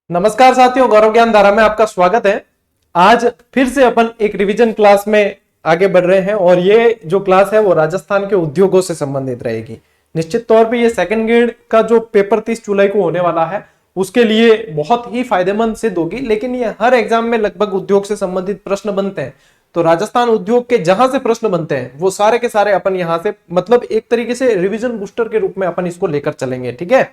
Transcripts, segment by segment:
नमस्कार साथियों, गौरव ज्ञान धारा में आपका स्वागत है। आज फिर से अपन एक रिवीजन क्लास में आगे बढ़ रहे हैं और ये जो क्लास है वो राजस्थान के उद्योगों से संबंधित रहेगी। निश्चित तौर पे ये सेकंड ग्रेड का जो पेपर 30 जुलाई को होने वाला है उसके लिए बहुत ही फायदेमंद सिद्ध होगी, लेकिन ये हर एग्जाम में लगभग उद्योग से संबंधित प्रश्न बनते हैं। तो राजस्थान उद्योग के जहां से प्रश्न बनते हैं वो सारे के सारे अपन यहाँ से मतलब एक तरीके से रिविजन बूस्टर के रूप में अपन इसको लेकर चलेंगे, ठीक है।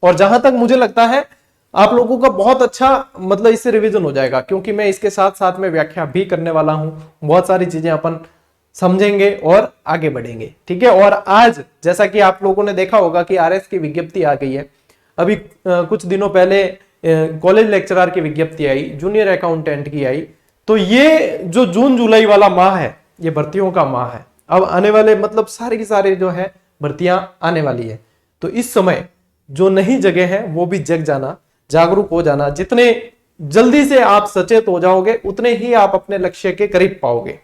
और जहां तक मुझे लगता है आप लोगों का बहुत अच्छा मतलब इससे रिवीजन हो जाएगा, क्योंकि मैं इसके साथ साथ में व्याख्या भी करने वाला हूं। बहुत सारी चीजें अपन समझेंगे और आगे बढ़ेंगे, ठीक है। और आज जैसा कि आप लोगों ने देखा होगा कि आरएस की विज्ञप्ति आ गई है। अभी कुछ दिनों पहले कॉलेज लेक्चरर की विज्ञप्ति आई, जूनियर अकाउंटेंट की आई। तो ये जो जून जुलाई वाला माह है ये भर्तियों का माह है। अब आने वाले मतलब सारे की सारे जो है भर्तियां आने वाली है। तो इस समय जो नई जगह है वो भी जग जाना, जागरूक हो जाना। जितने जल्दी से आप सचेत हो जाओगे उतने ही आप अपने लक्ष्य के करीब पाओगे।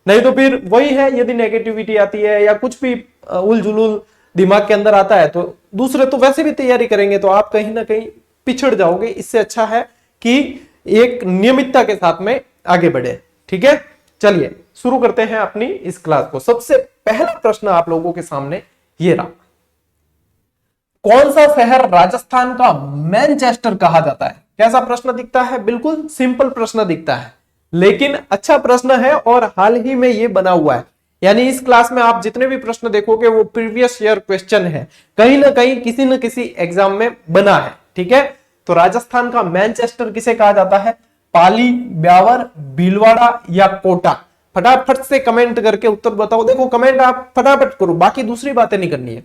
नहीं तो फिर वही है, यदि नेगेटिविटी आती है या कुछ भी उलझुल दिमाग के अंदर आता है तो दूसरे तो वैसे भी तैयारी करेंगे तो आप कहीं ना कहीं पिछड़ जाओगे। इससे अच्छा है कि एक नियमितता के साथ में आगे बढ़े, ठीक है। चलिए शुरू करते हैं अपनी इस क्लास को। सबसे पहला प्रश्न आप लोगों के सामने ये रहा, कौन सा शहर राजस्थान का मैनचेस्टर कहा जाता है? कैसा प्रश्न दिखता है? बिल्कुल सिंपल प्रश्न दिखता है, लेकिन अच्छा प्रश्न है और हाल ही में ये बना हुआ है। यानी इस क्लास में आप जितने भी प्रश्न देखोगे वो प्रीवियस ईयर क्वेश्चन है, कहीं ना कहीं किसी न किसी एग्जाम में बना है, ठीक है। तो राजस्थान का मैनचेस्टर किसे कहा जाता है? पाली, ब्यावर, भीलवाड़ा या कोटा? फटाफट से कमेंट करके उत्तर बताओ। देखो कमेंट आप फटाफट करो, बाकी दूसरी बातें नहीं करनी है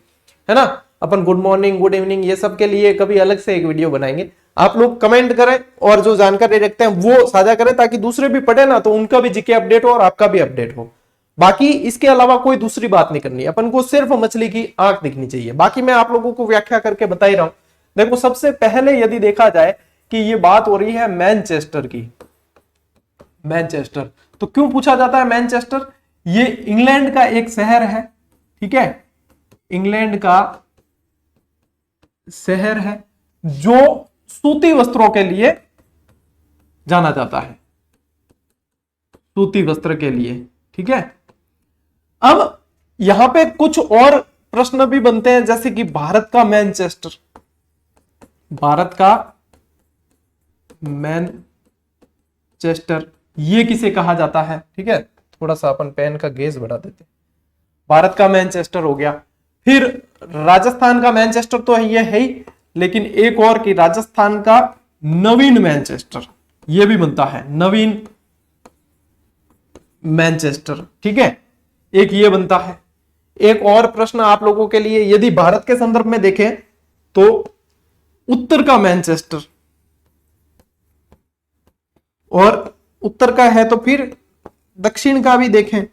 ना। अपन गुड मॉर्निंग, गुड इवनिंग ये सब के लिए कभी अलग से एक वीडियो बनाएंगे। आप लोग कमेंट करें और जो जानकारी रखते हैं वो साझा करें, ताकि दूसरे भी पढ़े ना तो उनका भी जीके अपडेट हो और आपका भी अपडेट हो। बाकी इसके अलावा कोई दूसरी बात नहीं करनी, अपन को सिर्फ मछली की आंख दिखनी चाहिए। बाकी मैं आप लोगों को व्याख्या करके बता ही रहा हूं। देखो सबसे पहले यदि देखा जाए कि ये बात हो रही है मैनचेस्टर की। मैनचेस्टर तो क्यों पूछा जाता है मैनचेस्टर? ये इंग्लैंड का एक शहर है, ठीक है। इंग्लैंड का शहर है जो सूती वस्त्रों के लिए जाना जाता है, सूती वस्त्र के लिए, ठीक है। अब यहां पे कुछ और प्रश्न भी बनते हैं, जैसे कि भारत का मैनचेस्टर, भारत का मैनचेस्टर ये किसे कहा जाता है? ठीक है, थोड़ा सा अपन पेन का गेज बढ़ा देते। भारत का मैनचेस्टर हो गया। फिर राजस्थान का मैनचेस्टर तो ये है ही, लेकिन एक और कि राजस्थान का नवीन मैनचेस्टर ये भी बनता है, नवीन मैनचेस्टर, ठीक है। एक ये बनता है। एक और प्रश्न आप लोगों के लिए, यदि भारत के संदर्भ में देखें तो उत्तर का मैनचेस्टर, और उत्तर का है तो फिर दक्षिण का भी देखें,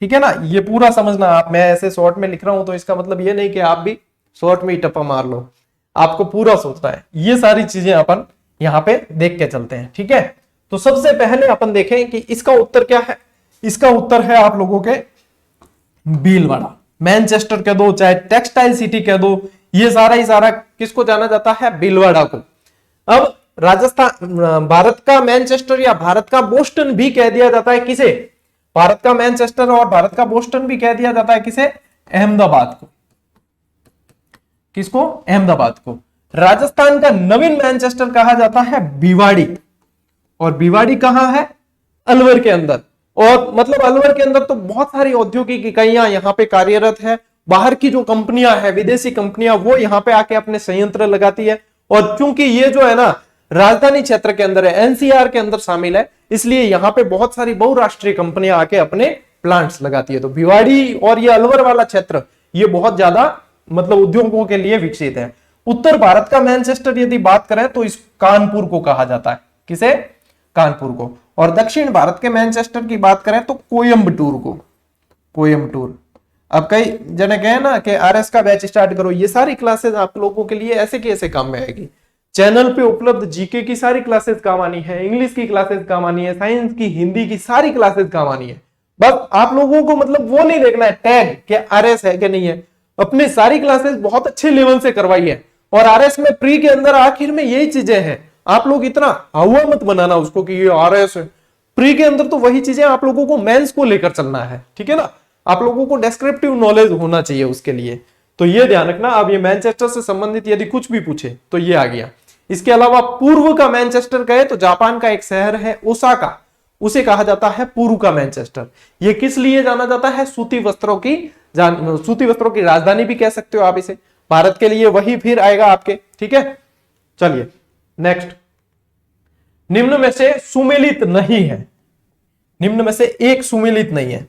ठीक है ना। ये पूरा समझना आप, मैं ऐसे शॉर्ट में लिख रहा हूं तो इसका मतलब ये नहीं कि आप भी शॉर्ट में ही टप्पा मार लो, आपको पूरा सोचना है। ये सारी चीजें अपन यहां पे देख के चलते हैं, ठीक है। तो सबसे पहले अपन देखें कि इसका उत्तर क्या है। इसका उत्तर है आप लोगों के भीलवाड़ा। मैनचेस्टर कह दो चाहे टेक्सटाइल सिटी कह दो, ये सारा ही सारा किसको जाना जाता है? भीलवाड़ा को। अब राजस्थान, भारत का मैनचेस्टर या भारत का बोस्टन भी कह दिया जाता है किसे? भारत का मैनचेस्टर और भारत का बोस्टन भी कह दिया जाता है किसे? अहमदाबाद को। किसको? अहमदाबाद को। राजस्थान का नवीन मैनचेस्टर कहा जाता है भिवाड़ी, और भिवाड़ी कहां है? अलवर के अंदर। और मतलब अलवर के अंदर तो बहुत सारी औद्योगिक इकाइयां यहां पे कार्यरत है। बाहर की जो कंपनियां है, विदेशी कंपनियां, वो यहां पे आके अपने संयंत्र लगाती है। और चूंकि ये जो है ना राजधानी क्षेत्र के अंदर है, एनसीआर के अंदर शामिल है, इसलिए यहां पे बहुत सारी बहुराष्ट्रीय कंपनियां आके अपने प्लांट्स लगाती है। तो भिवाड़ी और ये अलवर वाला क्षेत्र ये बहुत ज्यादा मतलब उद्योगों के लिए विकसित है। उत्तर भारत का मैनचेस्टर यदि बात करें तो इस कानपुर को कहा जाता है। किसे? कानपुर को। और दक्षिण भारत के मैनचेस्टर की बात करें तो कोयम्बटूर को। कोयम्बटूर। अब कई जने कहे ना कि आरएस का बैच स्टार्ट करो, ये सारी क्लासेस आप लोगों के लिए ऐसे के ऐसे काम में आएगी। चैनल पे उपलब्ध जीके की सारी क्लासेस काम आनी है, इंग्लिश की क्लासेस काम आनी है, साइंस की, हिंदी की सारी क्लासेस काम आनी है। बस आप लोगों को मतलब वो नहीं देखना है टैग कि आरएस है कि नहीं है। अपनी सारी क्लासेस बहुत अच्छे लेवल से करवाई है और आरएस में प्री के अंदर आखिर में यही चीजें हैं। आप लोग इतना हवा मत बनाना उसको कि ये RS है। प्री के अंदर तो वही चीजें आप लोगों को मेंस को लेकर चलना है, ठीक है ना। आप लोगों को डेस्क्रिप्टिव नॉलेज होना चाहिए उसके लिए, तो ये ध्यान रखना। अब ये मैनचेस्टर से संबंधित यदि कुछ भी पूछे तो ये आ गया। इसके अलावा पूर्व का मैनचेस्टर कहे तो जापान का एक शहर है ओसाका, उसे कहा जाता है पूर्व का मैनचेस्टर। ये किस लिए जाना जाता है? सूती वस्त्रों की राजधानी भी कह सकते हो आप इसे। भारत के लिए वही फिर आएगा आपके, ठीक है। चलिए नेक्स्ट, निम्न में से सुमेलित नहीं है, निम्न में से एक सुमेलित नहीं है।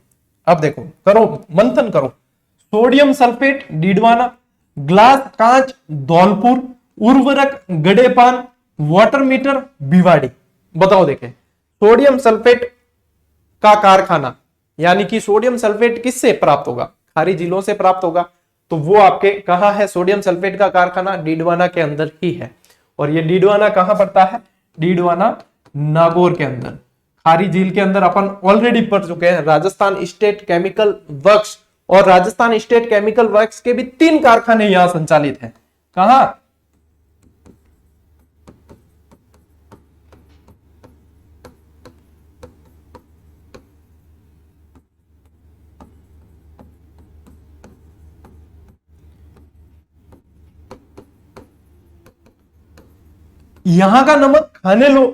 अब देखो, करो मंथन करो। सोडियम सल्फेट डीडवाना, ग्लास कांच धौलपुर, उर्वरक गडेपान, वाटर मीटर भिवाड़ी। बताओ देखें, सोडियम सल्फेट का कारखाना, यानी कि सोडियम सल्फेट किससे प्राप्त होगा? खारी झीलों से प्राप्त होगा। तो वो आपके कहां है? सोडियम सल्फेट का कारखाना डीडवाना के अंदर ही है। और ये डीडवाना कहां पड़ता है? डीडवाना नागौर के अंदर। खारी झील के अंदर अपन ऑलरेडी पढ़ चुके हैं। राजस्थान स्टेट केमिकल वर्क्स और राजस्थान स्टेट केमिकल वर्क्स के भी 3 कारखाने यहां संचालित हैं। कहां? यहां का नमक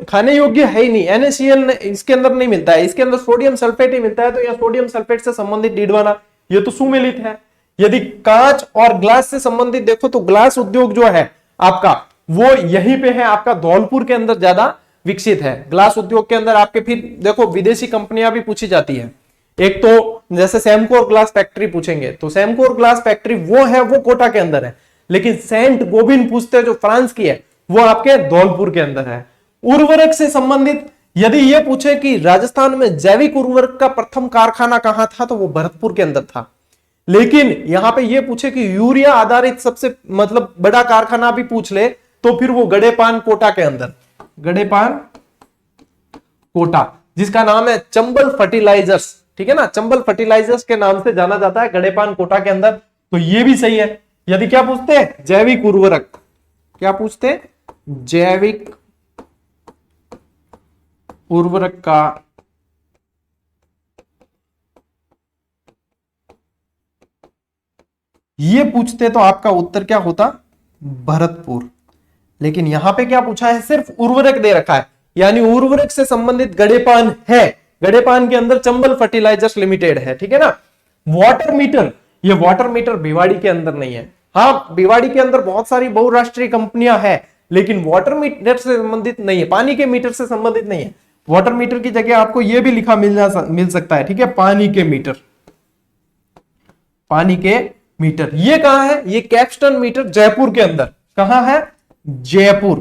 खाने योग्य है ही नहीं। NaCl इसके अंदर नहीं मिलता है, इसके अंदर सोडियम सल्फेट ही मिलता है। तो यह सोडियम सल्फेट से संबंधित डीडवाना, ये तो सुमेलित है। यदि कांच और ग्लास से संबंधित देखो तो ग्लास उद्योग जो है आपका, वो यहीं पे है आपका धौलपुर के अंदर ज्यादा विकसित है। ग्लास उद्योग के अंदर आपके फिर देखो विदेशी कंपनियां भी पूछी जाती है। एक तो जैसे सैमकोर ग्लास फैक्ट्री पूछेंगे, तो सैमकोर ग्लास फैक्ट्री वो है, वो कोटा के अंदर है। लेकिन सेंट गोबिन पूछते हैं जो फ्रांस की है, वो आपके धौलपुर के अंदर है। उर्वरक से संबंधित यदि ये पूछे कि राजस्थान में जैविक उर्वरक का प्रथम कारखाना कहां था, तो वो भरतपुर के अंदर था। लेकिन यहां पे ये पूछे कि यूरिया आधारित सबसे मतलब बड़ा कारखाना भी पूछ ले, तो फिर वो गडेपान कोटा के अंदर, गडेपान कोटा, जिसका नाम है चंबल फर्टिलाइजर्स, ठीक है ना। चंबल फर्टिलाइजर्स के नाम से जाना जाता है गडेपान कोटा के अंदर। तो ये भी सही है। यदि क्या पूछते हैं? जैविक उर्वरक, क्या पूछते हैं? जैविक उर्वरक का ये पूछते तो आपका उत्तर क्या होता? भरतपुर। लेकिन यहां पे क्या पूछा है? सिर्फ उर्वरक दे रखा है, यानी उर्वरक से संबंधित गडेपान है। गडेपान के अंदर चंबल फर्टिलाइजर्स लिमिटेड है, ठीक है ना। वाटर मीटर, ये वाटर मीटर भिवाड़ी के अंदर नहीं है। हाँ, भिवाड़ी के अंदर बहुत सारी बहुराष्ट्रीय कंपनियां हैं, लेकिन वाटर मीटर से संबंधित नहीं है, पानी के मीटर से संबंधित नहीं है। वाटर मीटर की जगह आपको यह भी लिखा मिल सकता है, ठीक है, पानी के मीटर। पानी के मीटर ये कहां है? ये कैप्स्टन मीटर जयपुर के अंदर। कहां है? जयपुर।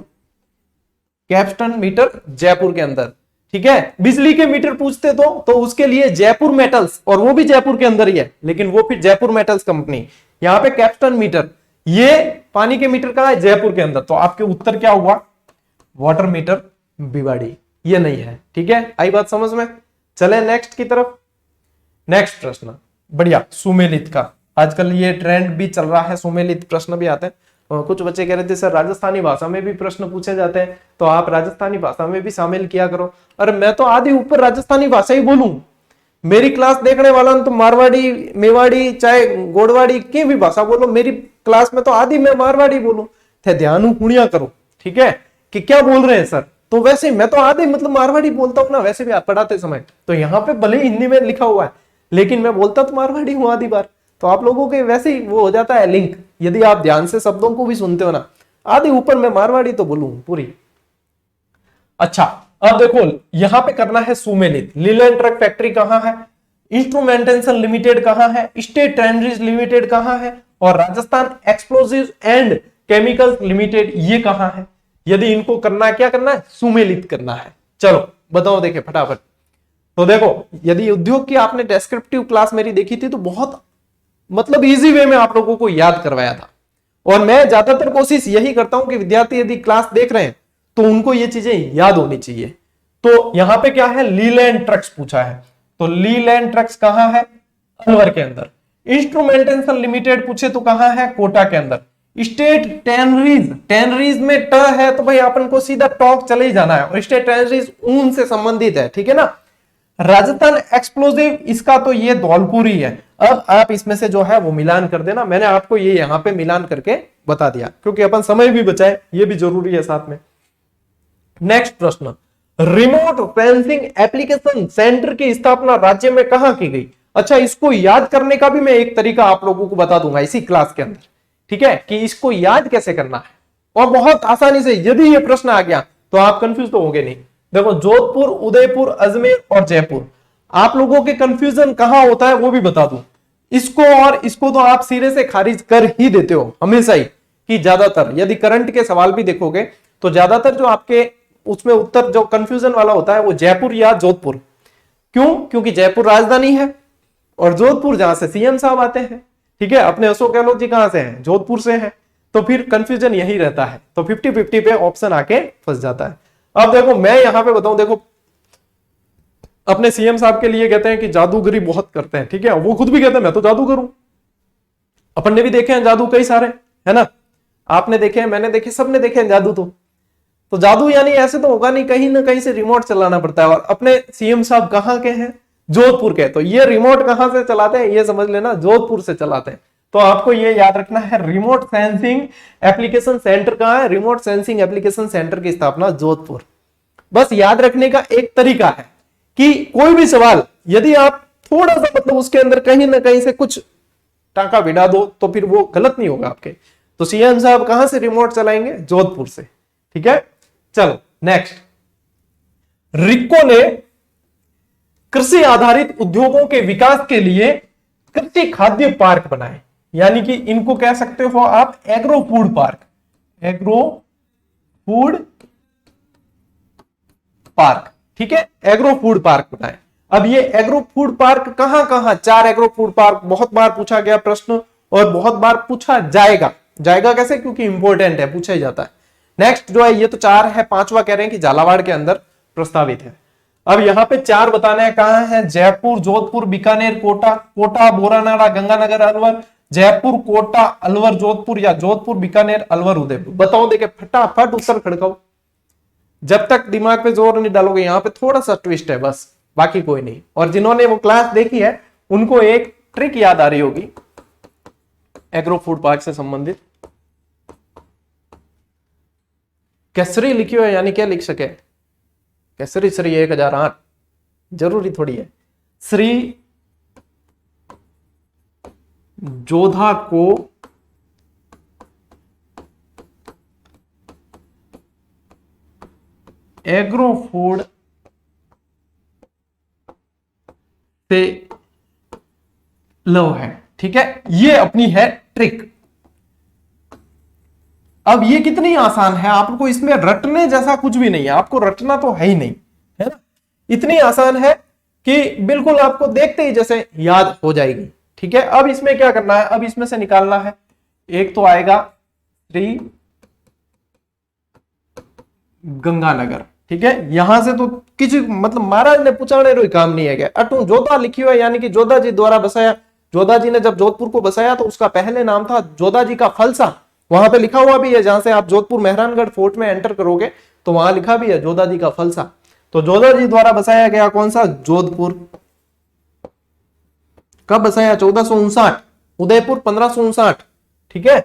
कैप्स्टन मीटर जयपुर के अंदर, ठीक है। बिजली के मीटर पूछते तो उसके लिए जयपुर मेटल्स, और वो भी जयपुर के अंदर ही है, लेकिन वो फिर जयपुर मेटल्स कंपनी। यहां पे कैप्स्टन मीटर, ये पानी के मीटर कहां है? जयपुर के अंदर। तो आपके उत्तर क्या हुआ? वाटर मीटर भिवाड़ी, ये नहीं है, ठीक है। आई बात समझ में? चले नेक्स्ट की तरफ। नेक्स्ट प्रश्न, बढ़िया, सुमेलित का आजकल ये ट्रेंड भी चल रहा है, सुमेलित प्रश्न भी आते हैं। कुछ बच्चे कह रहे थे सर राजस्थानी भाषा में भी प्रश्न पूछे जाते हैं, तो आप राजस्थानी भाषा में भी शामिल किया करो। अरे मैं तो आधी ऊपर राजस्थानी भाषा ही बोलूं, मेरी क्लास देखने वाला तो मारवाड़ी, मेवाड़ी, चाहे गोड़वाड़ी की भी भाषा बोलो, मेरी क्लास में तो आधी मैं मारवाड़ी बोलूं। थे ध्यान हुणिया करो, ठीक है, कि क्या बोल रहे हैं सर। तो वैसे मैं तो आधे मतलब मारवाड़ी बोलता हूँ ना, वैसे भी आप पढ़ाते समय। तो यहाँ पे भले हिंदी में लिखा हुआ है, लेकिन मैं बोलता तो मारवाड़ी हूँ आधी बार। तो आप लोगों के वैसे ही वो हो जाता है लिंक, यदि आप ध्यान से शब्दों को भी सुनते हो ना। आधे ऊपर मैं मारवाड़ी तो बोलूं पूरी। अच्छा, अब देखो यहां पे करना है सुमेलित। लीलैंड ट्रक फैक्ट्री कहां है? इंस्ट्रूमेंटेशन लिमिटेड कहां है? स्टेट ट्रेंडरीज लिमिटेड कहां है? और Rajasthan explosive and chemicals limited ये कहां है? यदि इनको करना है, क्या करना है? सुमेलित करना है। चलो बताओ, देखे फटाफट। तो देखो, यदि उद्योग की आपने डेस्क्रिप्टिव क्लास मेरी देखी थी, तो बहुत मतलब इजी वे में आप लोगों को याद करवाया था। और मैं ज्यादातर कोशिश यही करता हूं कि विद्यार्थी यदि क्लास देख रहे हैं तो उनको ये चीजें याद होनी चाहिए। तो यहां पे क्या है? लीलैंड ट्रक्स पूछा है, तो लीलैंड ट्रक्स कहां है? अलवर के अंदर। इंस्ट्रूमेंटेशन लिमिटेड पूछे तो कहां है? कोटा के अंदर। स्टेट टैनरीज, टैनरीज में ट है तो भाई अपन को सीधा टॉक चले ही जाना है, और स्टेट टैनरीज ऊन से संबंधित है, ठीक है ना। राजस्थान एक्सप्लोजिव, इसका तो ये धौलपुर ही है। अब आप इसमें से जो है वो मिलान कर देना, मैंने आपको ये यहां पे मिलान करके बता दिया, क्योंकि अपन समय भी बचाए, ये भी जरूरी है साथ में। नेक्स्ट प्रश्न, रिमोट सेंसिंग एप्लीकेशन सेंटर की स्थापना राज्य में कहां की गई? अच्छा, इसको याद करने का भी मैं एक तरीका आप लोगों को बता दूंगा इसी क्लास के अंदर, ठीक है, कि इसको याद कैसे करना है, और बहुत आसानी से। यदि ये प्रश्न आ गया तो आप कंफ्यूज तो होंगे नहीं। देखो, जोधपुर, उदयपुर, अजमेर और जयपुर, आप लोगों के कंफ्यूजन कहां होता है वो भी बता दूं। इसको और इसको तो आप सिरे से खारिज कर ही देते हो हमेशा ही, कि ज्यादातर यदि करंट के सवाल भी देखोगे तो ज्यादातर जो आपके उसमें उत्तर जो कंफ्यूजन वाला होता है वो जयपुर या जोधपुर। क्यों? क्योंकि जयपुर राजधानी है और जोधपुर जहां से सीएम साहब आते हैं, ठीक है। अपने अशोक गहलोत जी कहां से हैं? जोधपुर से हैं। तो फिर कंफ्यूजन यही रहता है, तो 50-50 पे ऑप्शन आके फंस जाता है। अब देखो, मैं यहां पे बताऊं, देखो अपने सीएम साहब के लिए कहते हैं कि जादूगरी बहुत करते हैं, ठीक है, वो खुद भी कहते हैं मैं तो जादूगर हूं। अपन ने भी देखे हैं जादू कई सारे, है ना, आपने देखे हैं, मैंने देखे, सबने देखे हैं जादू। तो जादू यानी ऐसे तो होगा नहीं, कहीं ना कहीं से रिमोट चलाना पड़ता है, और अपने सीएम साहब कहां के हैं? जोधपुर के। तो ये रिमोट कहां से चलाते हैं ये समझ लेना, जोधपुर से चलाते हैं। तो आपको ये याद रखना है, रिमोट सेंसिंग एप्लीकेशन सेंटर कहां है? रिमोट सेंसिंग एप्लीकेशन सेंटर की स्थापना जोधपुर। बस याद रखने का एक तरीका है कि कोई भी सवाल यदि आप थोड़ा सा मतलब उसके अंदर कहीं ना कहीं से कुछ टाका भिड़ा दो तो फिर वो गलत नहीं होगा आपके। तो सीएम साहब कहां से रिमोट चलाएंगे? जोधपुर से, ठीक है। चलो नेक्स्ट, रिक्को ने कृषि आधारित उद्योगों के विकास के लिए कृषि खाद्य पार्क बनाए, यानी कि इनको कह सकते हो आप agro food park, agro food park, ठीक है, एग्रो फूड पार्क बनाए। अब ये एग्रो फूड पार्क कहां कहां? 4 एग्रो फूड पार्क, बहुत बार पूछा गया प्रश्न और बहुत बार पूछा जाएगा। जाएगा कैसे? क्योंकि इंपॉर्टेंट है, पूछा ही जाता है। नेक्स्ट जो है, ये तो 4 है, 5वां कह रहे हैं कि झालावाड़ के अंदर प्रस्तावित है। अब यहां पे 4 बताने हैं, कहां है? जयपुर, जोधपुर, बीकानेर, कोटा, कोटा, बोरानाड़ा, गंगानगर, अलवर, जयपुर, कोटा, अलवर, जोधपुर, या जोधपुर, बीकानेर, अलवर, उदयपुर। बताओ, देखे फटाफट उत्तर खड़काओ। जब तक दिमाग पे जोर नहीं डालोगे, यहां पे थोड़ा सा ट्विस्ट है बस, बाकी कोई नहीं। और जिन्होंने वो क्लास देखी है उनको एक ट्रिक याद आ रही होगी एग्रो फूड पार्क से संबंधित। केसरी लिखी हो यानी क्या लिख सके? केसरी श्री 1008 जरूरी थोड़ी है। श्री जोधा को एग्रो फूड से लव है, ठीक है, ये अपनी है ट्रिक। अब ये कितनी आसान है, आपको इसमें रटने जैसा कुछ भी नहीं है, आपको रटना तो है ही नहीं, है ना। इतनी आसान है कि बिल्कुल आपको देखते ही जैसे याद हो जाएगी, ठीक है। अब इसमें क्या करना है? अब इसमें से निकालना है, एक तो आएगा श्री गंगानगर, ठीक है। यहां से तो किसी मतलब महाराज ने पूछाने कोई काम नहीं है क्या? अटू जोधा लिखी हुई है, यानी कि जोधा जी द्वारा बसाया। जोधा जी ने जब जोधपुर को बसाया तो उसका पहले नाम था जोधा जी का फलसा। वहां पे लिखा हुआ भी है, जहां से आप जोधपुर मेहरानगढ़ फोर्ट में एंटर करोगे तो वहां लिखा भी है जोधा जी का फलसा। तो जोधा जी द्वारा बसाया गया कौन सा? जोधपुर। कब बसाया? 1459। उदयपुर 1559, ठीक है।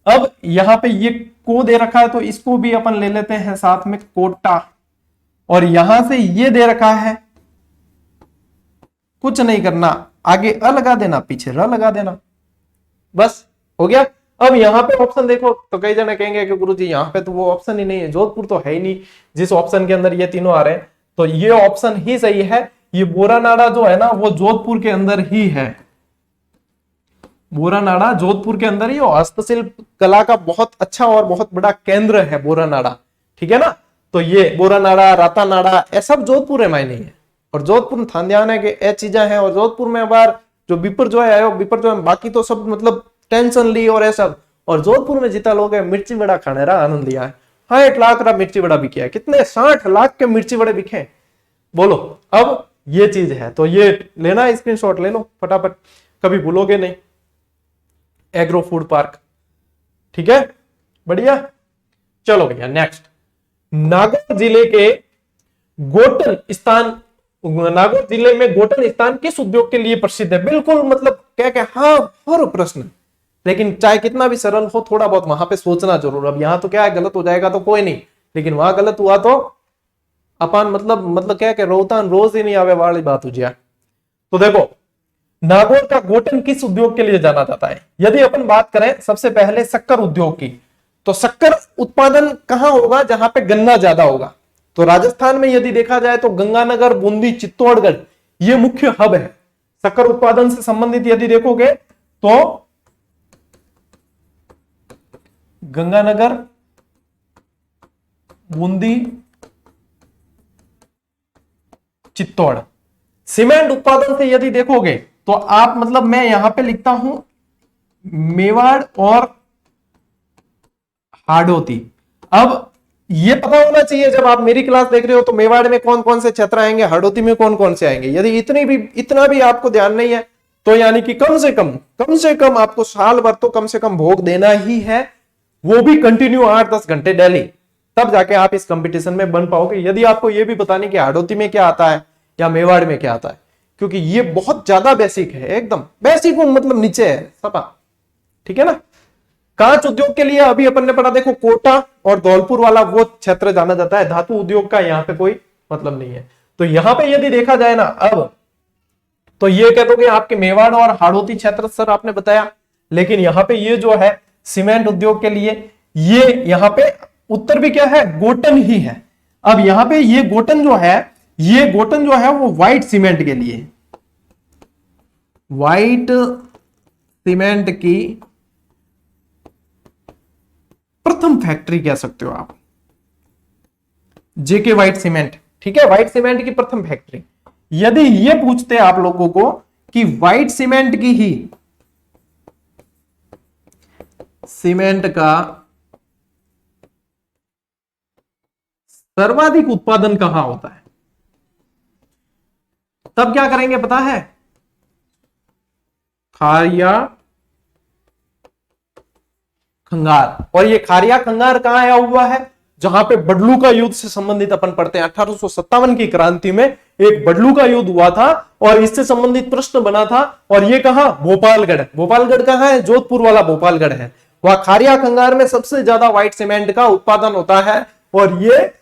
अब यहां पे ये को दे रखा है तो इसको भी अपन ले लेते हैं साथ में, कोटा। और यहां से ये दे रखा है, कुछ नहीं करना, आगे अ लगा देना, पीछे र लगा देना, बस हो गया। अब यहां पे ऑप्शन देखो तो कई जने कहेंगे कि गुरुजी यहां पे तो वो ऑप्शन ही नहीं है, जोधपुर तो है ही नहीं जिस ऑप्शन के अंदर ये तीनों आ रहे हैं। तो ये ऑप्शन ही सही है। ये बोरानाड़ा जो है ना वो जोधपुर के अंदर ही है। बोरानाड़ा जोधपुर के अंदर ही, और हस्तशिल्प कला का बहुत अच्छा और बहुत बड़ा केंद्र है बोरानाड़ा, ठीक है ना। तो ये बोरानाड़ा, रातानाड़ा, ये सब जोधपुर है, मायने है। और जोधपुर थान ध्यान है कि ये चीजें हैं। और जोधपुर में बार जो बिपर जो है आयोग बिपर जो है, बाकी तो सब मतलब टेंशन ली और ये सब। और जोधपुर में जितना लोग है मिर्ची बड़ा खाने रहा, आनंद लिया है। 60 लाख का मिर्ची बड़ा बिके है। कितने? 60 लाख के मिर्ची बड़े बिके, बोलो। अब ये चीज है तो ये लेना, स्क्रीनशॉट ले लो फटाफट, कभी भूलोगे नहीं। एग्रो फूड पार्क ठीक है, बढ़िया। चलो भैया नेक्स्ट, नागौर जिले के गोटन स्थान, नागौर जिले में गोटन स्थान किस उद्योग के लिए प्रसिद्ध है? बिल्कुल मतलब क्या क्या, हाँ और प्रश्न, लेकिन चाहे कितना भी सरल हो थोड़ा बहुत वहां पे सोचना जरूर। अब यहां तो क्या है, गलत हो जाएगा तो कोई नहीं, लेकिन वहां गलत हुआ तो अपन मतलब क्या क्या रोहतान रोज ही नहीं आवे वाली बात हो जाए। तो देखो नागौर का गोटन किस उद्योग के लिए जाना जाता है? यदि अपन बात करें सबसे पहले शक्कर उद्योग की, तो शक्कर उत्पादन कहां होगा? जहां पे गन्ना ज्यादा होगा। तो राजस्थान में यदि देखा जाए तो गंगानगर, बूंदी, चित्तौड़गढ़ ये मुख्य हब है शक्कर उत्पादन से संबंधित। यदि देखोगे तो गंगानगर, बूंदी, चित्तौड़। सीमेंट उत्पादन से यदि देखोगे तो आप मतलब मैं यहां पे लिखता हूं मेवाड़ और हाड़ौती। अब ये पता होना चाहिए जब आप मेरी क्लास देख रहे हो तो मेवाड़ में कौन कौन से क्षेत्र आएंगे, हाड़ौती में कौन कौन से आएंगे। यदि इतना भी आपको ध्यान नहीं है तो यानी कि कम से कम आपको साल भर तो कम से कम भोग देना ही है, वो भी कंटिन्यू 8-10 घंटे डेली, तब जाके आप इस कंपटीशन में बन पाओगे। यदि आपको ये भी पता नहीं कि हाड़ौती में क्या आता है या मेवाड़ में क्या आता है, क्योंकि ये बहुत ज्यादा बेसिक है, एकदम बेसिक मतलब नीचे है सपा, ठीक है ना। कांच उद्योग के लिए अभी अपन ने पढ़ा, देखो कोटा और धौलपुर वाला वो क्षेत्र जाना जाता है, धातु उद्योग का यहाँ पे कोई मतलब नहीं है। तो यहाँ पे यदि देखा जाए ना अब, तो ये कह दोगे आपके मेवाड़ और हाड़ौती क्षेत्र सर आपने बताया, लेकिन यहाँ पे ये जो है सीमेंट उद्योग के लिए, ये यहाँ पे उत्तर भी क्या है, गोटन ही है। अब यहाँ पे ये गोटन जो है वो व्हाइट सीमेंट के लिए, व्हाइट सीमेंट की प्रथम फैक्ट्री कह सकते हो आप, जेके व्हाइट सीमेंट, ठीक है, व्हाइट सीमेंट की प्रथम फैक्ट्री। यदि ये पूछते हैं आप लोगों को कि व्हाइट सीमेंट की ही, सीमेंट का सर्वाधिक उत्पादन कहां होता है, तब क्या करेंगे पता है, खारिया खंगार। और ये खारिया खंगार कहां आया हुआ है, जहां पे बडलू का युद्ध से संबंधित अपन पढ़ते हैं। 1857 की क्रांति में एक बडलू का युद्ध हुआ था और इससे संबंधित प्रश्न बना था, और ये कहां, भोपालगढ़। भोपालगढ़ कहां है, जोधपुर वाला भोपालगढ़ है। वह खारिया खंगार में सबसे ज्यादा व्हाइट सीमेंट का उत्पादन होता है। और ये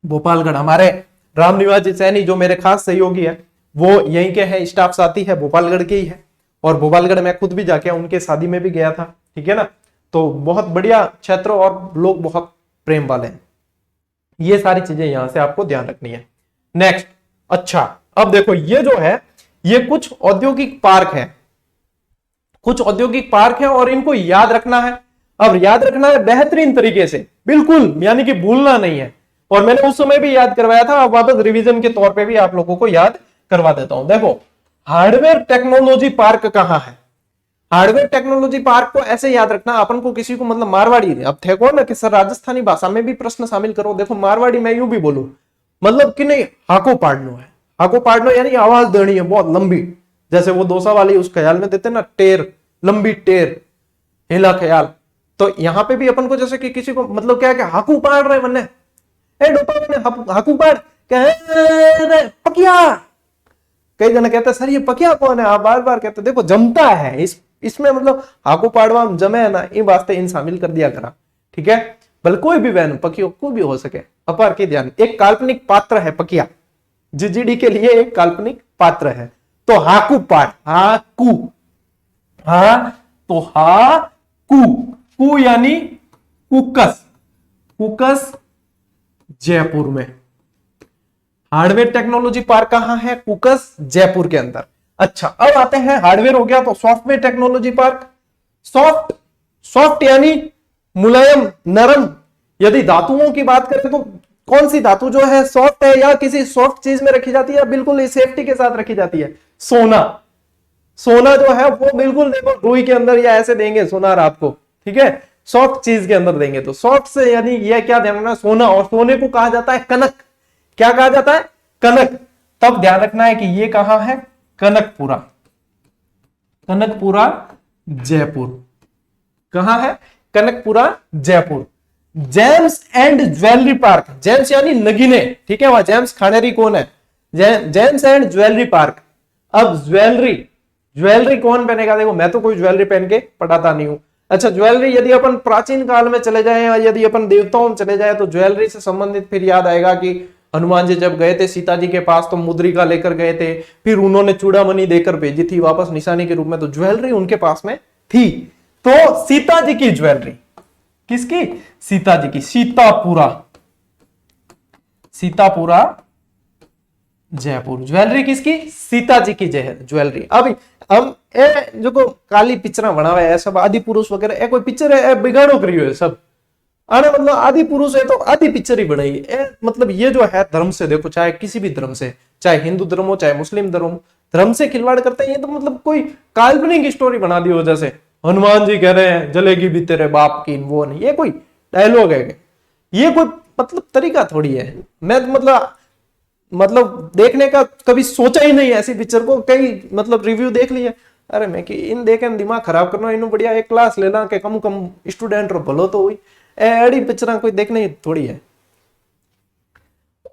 भोपालगढ़, हमारे रामनिवास जी सैनी जो मेरे खास सहयोगी है वो यहीं के हैं, स्टाफ साथी है, भोपालगढ़ के ही है। और भोपालगढ़ मैं खुद भी जाके उनके शादी में भी गया था, ठीक है ना। तो बहुत बढ़िया क्षेत्र और लोग बहुत प्रेम वाले हैं। ये सारी चीजें यहां से आपको ध्यान रखनी है। नेक्स्ट, अच्छा अब देखो ये जो है ये कुछ औद्योगिक पार्क है, कुछ औद्योगिक पार्क है और इनको याद रखना है। अब याद रखना है बेहतरीन तरीके से, बिल्कुल यानी कि भूलना नहीं है। और मैंने उस समय भी याद करवाया था, अब वापस रिवीजन के तौर पे भी आप लोगों को याद करवा देता हूं। देखो हार्डवेयर टेक्नोलॉजी पार्क कहां है, हार्डवेयर टेक्नोलॉजी पार्क को ऐसे याद रखना, अपन को किसी को मतलब मारवाड़ी, अब थे को ना कि सर राजस्थानी भाषा में भी प्रश्न शामिल करो। देखो मारवाड़ी मैं यूं भी बोलूं मतलब कि नहीं, हाको पाड़नो है, हाको पाड़नो यानी आवाज देनी है बहुत लंबी, जैसे वो डोसा वाली उस ख्याल में देते ना, टेर, लंबी टेर, हिला ख्याल। तो यहां पे भी अपन को जैसे कि किसी को मतलब क्या है, हाकू पाड़ रहे बन्ने, ए डोपा हाकू पाड़, कह पकिया, कई जने कहते हैं सर ये पकिया कौन है, आप बार बार कहते हैं, देखो जमता है इसमें मतलब हाकू पाड़वा जमे है ना, इन वास्ते इन शामिल कर दिया करा, ठीक है। बल कोई भी बहन पकियो कोई भी हो सके, अपार के ध्यान, एक काल्पनिक पात्र है पकिया, जीजीडी के लिए एक काल्पनिक पात्र है। तो हाकू पाड़, हाकू, हा तो हाकू, कू यानी कुकस, कुकस जयपुर में। हार्डवेयर टेक्नोलॉजी पार्क कहां है, कुकस जयपुर के अंदर। अच्छा अब आते हैं, हार्डवेयर हो गया तो सॉफ्टवेयर टेक्नोलॉजी पार्क, सॉफ्ट यानी मुलायम, नरम। यदि धातुओं की बात करें तो कौन सी धातु जो है सॉफ्ट है या किसी सॉफ्ट चीज में रखी जाती है, बिल्कुल सेफ्टी के साथ रखी जाती है, सोना। सोना जो है वो बिल्कुल देखो रुई के अंदर या ऐसे देंगे सोनार आपको, ठीक है, सॉफ्ट चीज के अंदर देंगे। तो सॉफ्ट से यानी ये क्या ध्यान रखना, सोना, और सोने को कहा जाता है कनक। क्या कहा जाता है, कनक। तब ध्यान रखना है कि ये कहां है, कनकपुरा, कनकपुरा जयपुर। कहां है? Kanakapura Jaipur. James and jewellery park, James यानी नगीने, ठीक है, वहां जेम्स खानेरी कौन है? James and jewellery park. अब ज्वेलरी, ज्वेलरी कौन पहनेगा? देखो मैं तो कोई ज्वेलरी पहन के पढ़ाता नहीं हूं। अच्छा, ज्वेलरी यदि अपन प्राचीन काल में चले जाएं या यदि अपन देवताओं में चले जाएं तो ज्वेलरी से संबंधित फिर याद आएगा कि हनुमान जी जब गए थे सीता जी के पास तो मुद्रिका लेकर गए थे, फिर उन्होंने चूड़ामणि देकर भेजी थी वापस निशानी के रूप में, तो ज्वेलरी उनके पास में थी। तो सीता जी की ज्वेलरी, किसकी? सीता जी की। सीतापुरा, सीतापुरा जयपुर। ज्वेलरी किसकी? सीता जी की ज्वेलरी। अभी हम जो को काली पिक्चर बनावे है सब आदि पुरुष वगैरह, कोई पिक्चर है बिगाड़ो करियो है सब आने, मतलब आदि पुरुष है तो आदि पिक्चर ही बनाई है। मतलब ये जो है धर्म से, देखो चाहे किसी भी धर्म से, चाहे हिंदू धर्म हो चाहे मुस्लिम धर्म से खिलवाड़ करते हैं। ये तो मतलब कोई काल्पनिक स्टोरी बना दी हो, जैसे हनुमान जी कह रहे हैं जलेगी भी तेरे बाप की, वो नहीं, ये कोई डायलॉग है? ये कोई मतलब तरीका थोड़ी है। मैं मतलब देखने का कभी सोचा ही नहीं ऐसी पिक्चर को, कई मतलब रिव्यू देख लिए, अरे मैं कि इन देखे दिमाग खराब करना, इन बढ़िया एक क्लास लेना के कम कम स्टूडेंट रो भलो तो हुई, एडी पिक्चर कोई देखने थोड़ी है।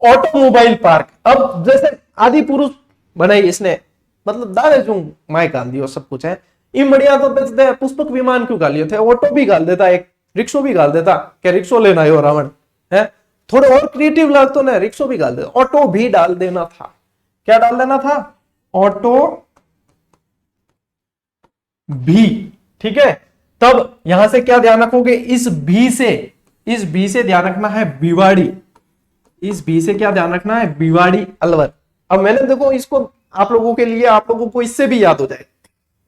ऑटोमोबाइल पार्क, अब जैसे आदि पुरुष बनाई इसने, मतलब दावे जो माय गाल दियो सब कुछ है, इन बढ़िया तो बेचते पुष्पक विमान क्यों गालियो थे, ऑटो भी गाल देता, एक रिक्शो भी गाल देता, क्या रिक्शो लेना है रावण है, थोड़े और क्रिएटिव लगते ना, रिक्शो भी डाल देना, ऑटो भी डाल देना था। क्या डाल देना था? ऑटो भी, ठीक है। तब यहां से क्या ध्यान रखोगे? इस भी से ध्यान रखना है बिवाड़ी, इस भी से क्या ध्यान रखना है? बिवाड़ी अलवर। अब मैंने देखो इसको आप लोगों के लिए, आप लोगों को इससे भी याद हो जाए,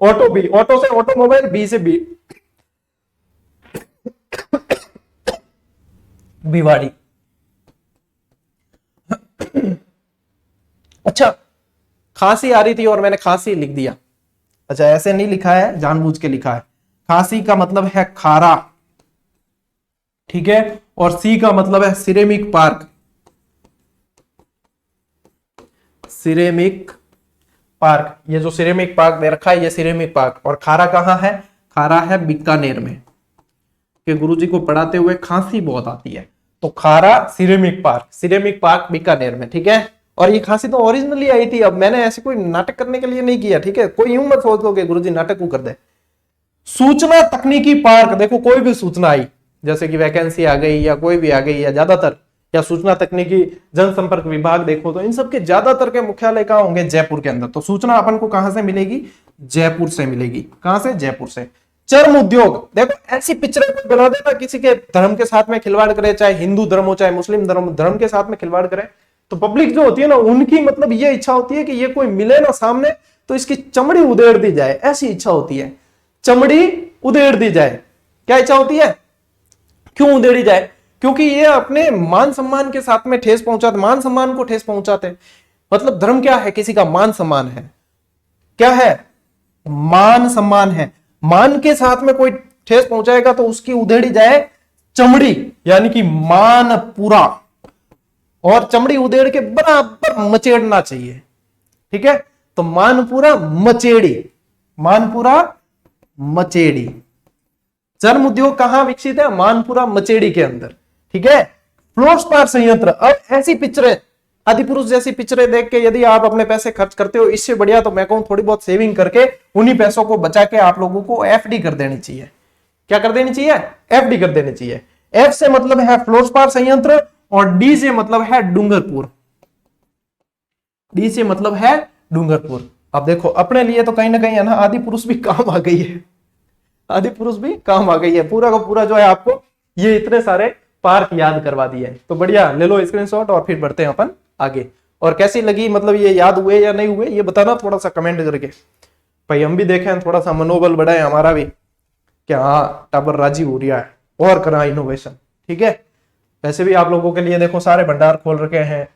ऑटो भी, ऑटो से ऑटोमोबाइल, बी से बी बिवाड़ी। अच्छा, खांसी आ रही थी और मैंने खांसी लिख दिया। अच्छा, ऐसे नहीं लिखा है, जानबूझ के लिखा है। खांसी का मतलब है खारा, ठीक है, और सी का मतलब है सिरेमिक पार्क, सिरेमिक पार्क। ये जो सिरेमिक पार्क दे रखा है ये सिरेमिक पार्क, और खारा कहां है? खारा है बीकानेर में, कि गुरुजी को पढ़ाते हुए खांसी बहुत आती है, तो खारा सिरेमिक पार्क बीकानेर में, ठीक है। और ये खांसी तो ओरिजिनली आई थी, अब मैंने ऐसे कोई नाटक करने के लिए नहीं किया, ठीक है। कोई यूं मत सोच लो कि गुरुजी नाटक को कर दे। सूचना तकनीकी पार्क, देखो कोई भी सूचना आई, जैसे कि वैकेंसी आ गई या कोई भी आ गई, या ज्यादातर, या सूचना तकनीकी जनसंपर्क विभाग देखो तो इन सबके ज्यादातर के मुख्यालय कहां होंगे? जयपुर के अंदर। तो सूचना अपन को कहां से मिलेगी? जयपुर से मिलेगी। कहां से? जयपुर से। चर्म उद्योग, देखो ऐसी पिक्चरें बना देना किसी के धर्म के साथ में खिलवाड़ करे, चाहे हिंदू धर्म हो चाहे मुस्लिम धर्म के साथ में खिलवाड़ करे, तो पब्लिक जो होती है ना, उनकी मतलब ये इच्छा होती है कि ये कोई मिले ना सामने तो इसकी चमड़ी उधेड़ दी जाए, ऐसी इच्छा होती है, चमड़ी उधेड़ दी जाए। क्या इच्छा होती है? क्यों उधेड़ी जाए? क्योंकि ये अपने मान सम्मान के साथ में ठेस पहुंचाते, मान सम्मान को ठेस पहुंचाते। मतलब धर्म क्या है? किसी का मान सम्मान है। क्या है? मान सम्मान है। मान के साथ में कोई ठेस पहुंचाएगा तो उसकी उधेड़ी जाए चमड़ी, यानी कि मान पूरा, और चमड़ी उधेड़ के बराबर मचेड़ना चाहिए, ठीक है। तो मानपुरा मचेड़ी, मानपुरा मचेड़ी। चर्म उद्योग कहां विकसित है? मानपुरा मचेड़ी के अंदर, ठीक है। फ्लोरस्पार संयंत्र, अब ऐसी पिक्चरें, आदिपुरुष जैसी पिक्चरें देख के यदि आप अपने पैसे खर्च करते हो, इससे बढ़िया तो मैं कहूं थोड़ी बहुत सेविंग करके उन्हीं पैसों को बचा के आप लोगों को एफडी कर देनी चाहिए। क्या कर देनी चाहिए? एफडी कर देनी चाहिए। एफ से मतलब है फ्लोरस्पार संयंत्र, और डी से मतलब है डूंगरपुर, डी से मतलब है डूंगरपुर। अब देखो अपने लिए तो कहीं ना कहीं है ना, आदिपुरुष भी काम आ गई है, आदिपुरुष भी काम आ गई है। पूरा का पूरा जो है आपको ये इतने सारे पार्क याद करवा दिए, तो बढ़िया ले लो स्क्रीनशॉट और फिर बढ़ते हैं अपन आगे। और कैसी लगी, मतलब ये याद हुए या नहीं हुए, ये बताना थोड़ा सा कमेंट करके, भाई हम भी देखें, थोड़ा सा मनोबल बढ़ाए हमारा भी, क्या हाँ टाबर राजी हो रहा है और करा इनोवेशन, ठीक है। वैसे भी आप लोगों के लिए देखो सारे भंडार खोल रखे हैं,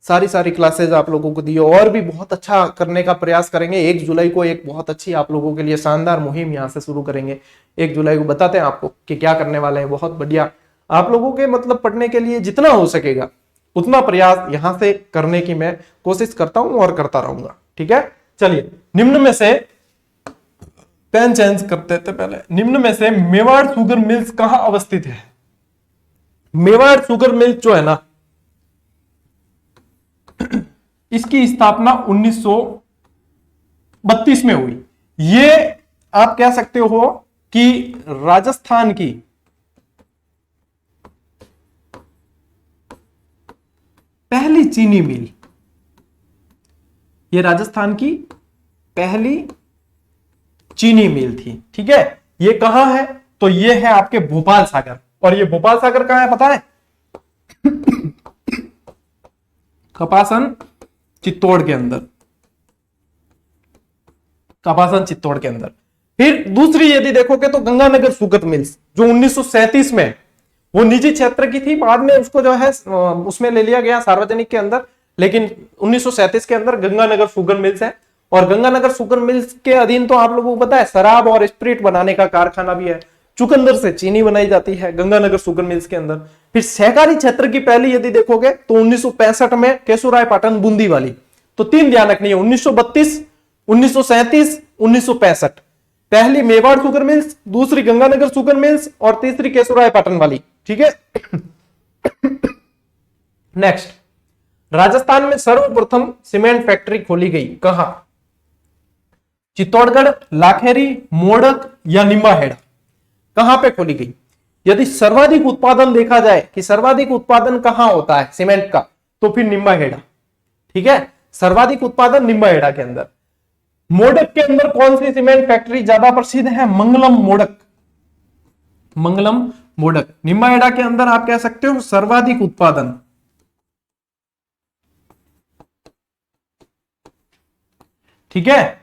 सारी क्लासेस आप लोगों को दी, और भी बहुत अच्छा करने का प्रयास करेंगे। 1 जुलाई को एक बहुत अच्छी आप लोगों के लिए शानदार मुहिम यहाँ से शुरू करेंगे। 1 जुलाई को बताते हैं आपको कि क्या करने वाले हैं। बहुत बढ़िया आप लोगों के मतलब पढ़ने के लिए जितना हो सकेगा उतना प्रयास यहाँ से करने की मैं कोशिश करता हूँ और करता रहूंगा, ठीक है। चलिए, निम्न में से पेन चेंज करते थे पहले। निम्न में से मेवाड़ शुगर मिल्स कहां अवस्थित है? मेवाड़ शुगर मिल्स जो है ना, इसकी स्थापना 1932 में हुई। ये आप कह सकते हो कि राजस्थान की पहली चीनी मिल, ये राजस्थान की पहली चीनी मिल थी। ठीक है, ये कहां है? तो ये है आपके भोपाल सागर। और ये भोपाल सागर कहां है पता है? कपासन चित्तौड़ के अंदर, कपासन चित्तौड़ के अंदर। फिर दूसरी यदि देखोगे तो गंगानगर शुगर मिल्स, जो 1937 में, वो निजी क्षेत्र की थी, बाद में उसको जो है उसमें ले लिया गया सार्वजनिक के अंदर, लेकिन 1937 के अंदर गंगानगर शुगर मिल्स है। और गंगानगर शुगर मिल्स के अधीन तो आप लोगों को पता है शराब और स्प्रिट बनाने का कारखाना भी है, चुकंदर से चीनी बनाई जाती है गंगानगर शुगर मिल्स के अंदर। फिर सहकारी क्षेत्र की पहली यदि देखोगे तो 1965 में केशुराय पाटन बूंदी वाली। तो तीन ध्यान रखनी है, 1932, 1937, 1965। पहली मेवाड़ शुगर मिल्स, दूसरी गंगानगर शुगर मिल्स और तीसरी केशुराय पाटन वाली। ठीक है। नेक्स्ट, राजस्थान में सर्वप्रथम सीमेंट फैक्ट्री खोली गई कहां? चित्तौड़गढ़, लाखेरी, मोडक या निम्बाहेड़ा? कहां पे खोली गई? यदि सर्वाधिक उत्पादन देखा जाए कि सर्वाधिक उत्पादन कहां होता है सीमेंट का, तो फिर निम्बाहेड़ा। ठीक है, सर्वाधिक उत्पादन निम्बाहेड़ा के अंदर। मोडक के अंदर कौन सी सीमेंट फैक्ट्री ज्यादा प्रसिद्ध है? मंगलम मोडक, मंगलम मोडक। निम्बाहेड़ा के अंदर आप कह सकते हो सर्वाधिक उत्पादन। ठीक है,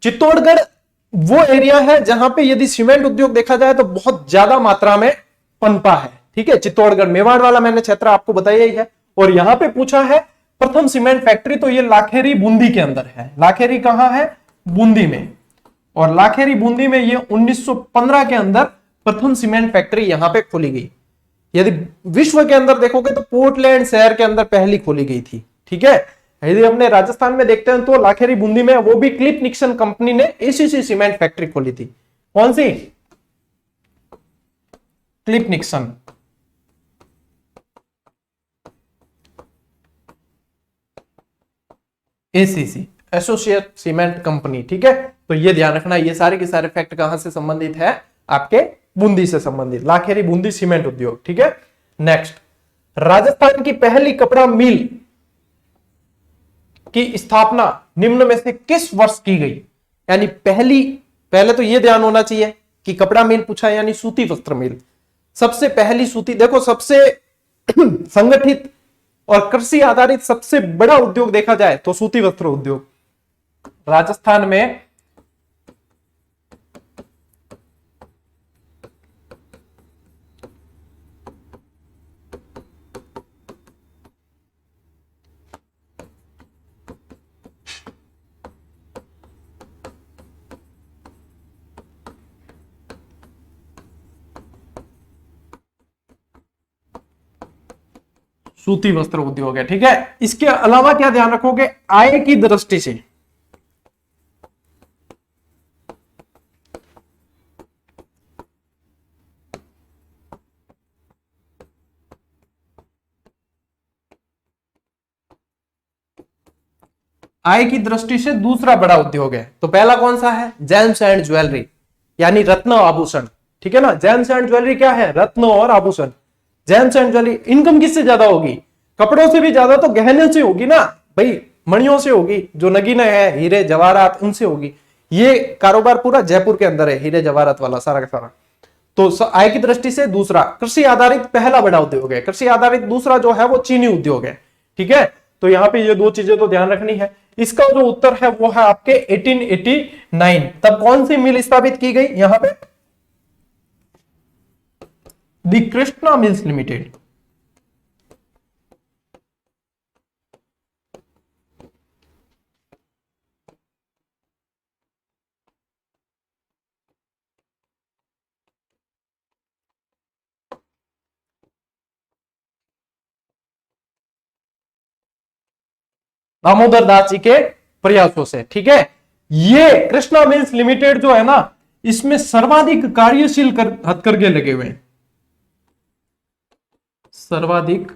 चित्तौड़गढ़ वो एरिया है जहां पे यदि सीमेंट उद्योग देखा जाए तो बहुत ज्यादा मात्रा में पनपा है। ठीक है, चित्तौड़गढ़, मेवाड़ वाला मैंने क्षेत्र आपको बताया ही है। और यहां पे पूछा है प्रथम सीमेंट फैक्ट्री, तो ये लाखेरी बूंदी के अंदर है। लाखेरी कहां है? बूंदी में। और लाखेरी बूंदी में ये 1915 के अंदर प्रथम सीमेंट फैक्ट्री यहां पे खोली गई। यदि विश्व के अंदर देखोगे तो पोर्टलैंड शहर के अंदर पहली खोली गई थी। ठीक है, यदि अपने राजस्थान में देखते हैं तो लाखेरी बूंदी में, वो भी क्लिप निक्सन कंपनी ने एसीसी सीमेंट फैक्ट्री खोली थी। कौन सी? Killick Nixon, ACC, associate cement company. ठीक है, तो ये ध्यान रखना, ये सारे के सारे फैक्ट कहां से संबंधित है? आपके बूंदी से संबंधित, लाखेरी बूंदी सीमेंट उद्योग। ठीक है। नेक्स्ट, राजस्थान की पहली कपड़ा मिल की स्थापना निम्न में से किस वर्ष की गई? यानी पहले तो यह ध्यान होना चाहिए कि कपड़ा मिल पूछा यानी सूती वस्त्र मिल। सबसे पहली सूती, देखो सबसे संगठित और कृषि आधारित सबसे बड़ा उद्योग देखा जाए तो सूती वस्त्र उद्योग राजस्थान में सूती वस्त्र उद्योग है। ठीक है, इसके अलावा क्या ध्यान रखोगे? आय की दृष्टि से आय की दृष्टि से दूसरा बड़ा उद्योग है। तो पहला कौन सा है? जेम्स एंड ज्वेलरी, यानी रत्न आभूषण। ठीक है ना, जेम्स एंड ज्वेलरी क्या है? रत्न और आभूषण। जेम्स एंड ज्वेलरी, इनकम किससे ज्यादा होगी? कपड़ों से भी ज्यादा तो गहने से होगी ना भाई, मणियों से होगी, जो नगीने है, हीरे जवाहरात, उनसे होगी। ये कारोबार पूरा जयपुर के अंदर है, हीरे जवाहरात वाला सारा का सारा। तो आय की दृष्टि से दूसरा। कृषि आधारित पहला बड़ा उद्योग है। कृषि आधारित दूसरा जो है वो चीनी उद्योग है। ठीक है, तो यहां पे ये दो चीजें तो ध्यान रखनी है। इसका जो उत्तर है वो है आपके 1889। तब कौन सी मिल स्थापित की गई? यहां पे दी कृष्णा मिल्स लिमिटेड। दामोदर दास जी के प्रयासों से। ठीक है, ये कृष्णा मिल्स लिमिटेड जो है ना, इसमें सर्वाधिक कार्यशील हथकरघे लगे हुए हैं, सर्वाधिक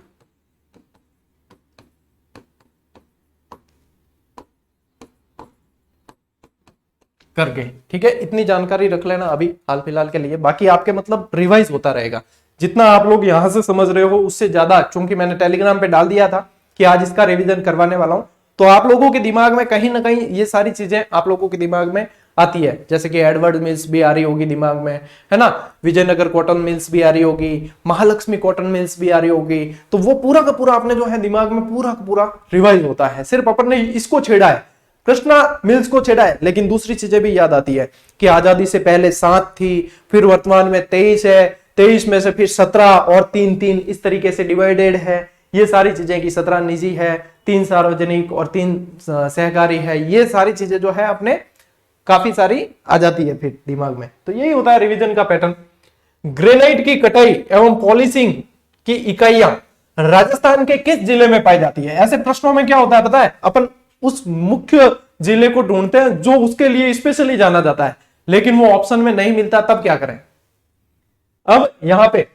करके। ठीक है, इतनी जानकारी रख लेना अभी हाल फिलहाल के लिए, बाकी आपके मतलब रिवाइज होता रहेगा। जितना आप लोग यहां से समझ रहे हो उससे ज्यादा, चूंकि मैंने टेलीग्राम पे डाल दिया था कि आज इसका रिवीजन करवाने वाला हूं, तो आप लोगों के दिमाग में कहीं ना कहीं ये सारी चीजें आप लोगों के दिमाग में आती है। जैसे कि एडवर्ड मिल्स भी आ रही होगी दिमाग में, है ना, विजयनगर कॉटन मिल्स भी आ रही होगी, महालक्ष्मी कॉटन मिल्स भी आ रही होगी। तो वो पूरा का पूरा अपने जो है दिमाग में पूरा का पूरा रिवाइज होता है। सिर्फ अपन ने इसको छेड़ा है, कृष्णा मिल्स को छेड़ा है, लेकिन दूसरी चीजें भी याद आती है कि आजादी से पहले 7 थी, फिर वर्तमान में 23 है, 23 में से फिर 17 और 3-3 इस तरीके से डिवाइडेड है। ये सारी चीजें कि 17 निजी है, 3 सार्वजनिक और 3 सहकारी है। ये सारी चीजें जो है अपने काफी सारी आ जाती है फिर दिमाग में। तो यही होता है रिवीजन का पैटर्न। ग्रेनाइट की कटाई एवं पॉलिशिंग की इकाइयां राजस्थान के किस जिले में पाई जाती है? ऐसे प्रश्नों में क्या होता है पता है, अपन उस मुख्य जिले को ढूंढते हैं जो उसके लिए स्पेशली जाना जाता है, लेकिन वो ऑप्शन में नहीं मिलता, तब क्या करें? अब यहां पे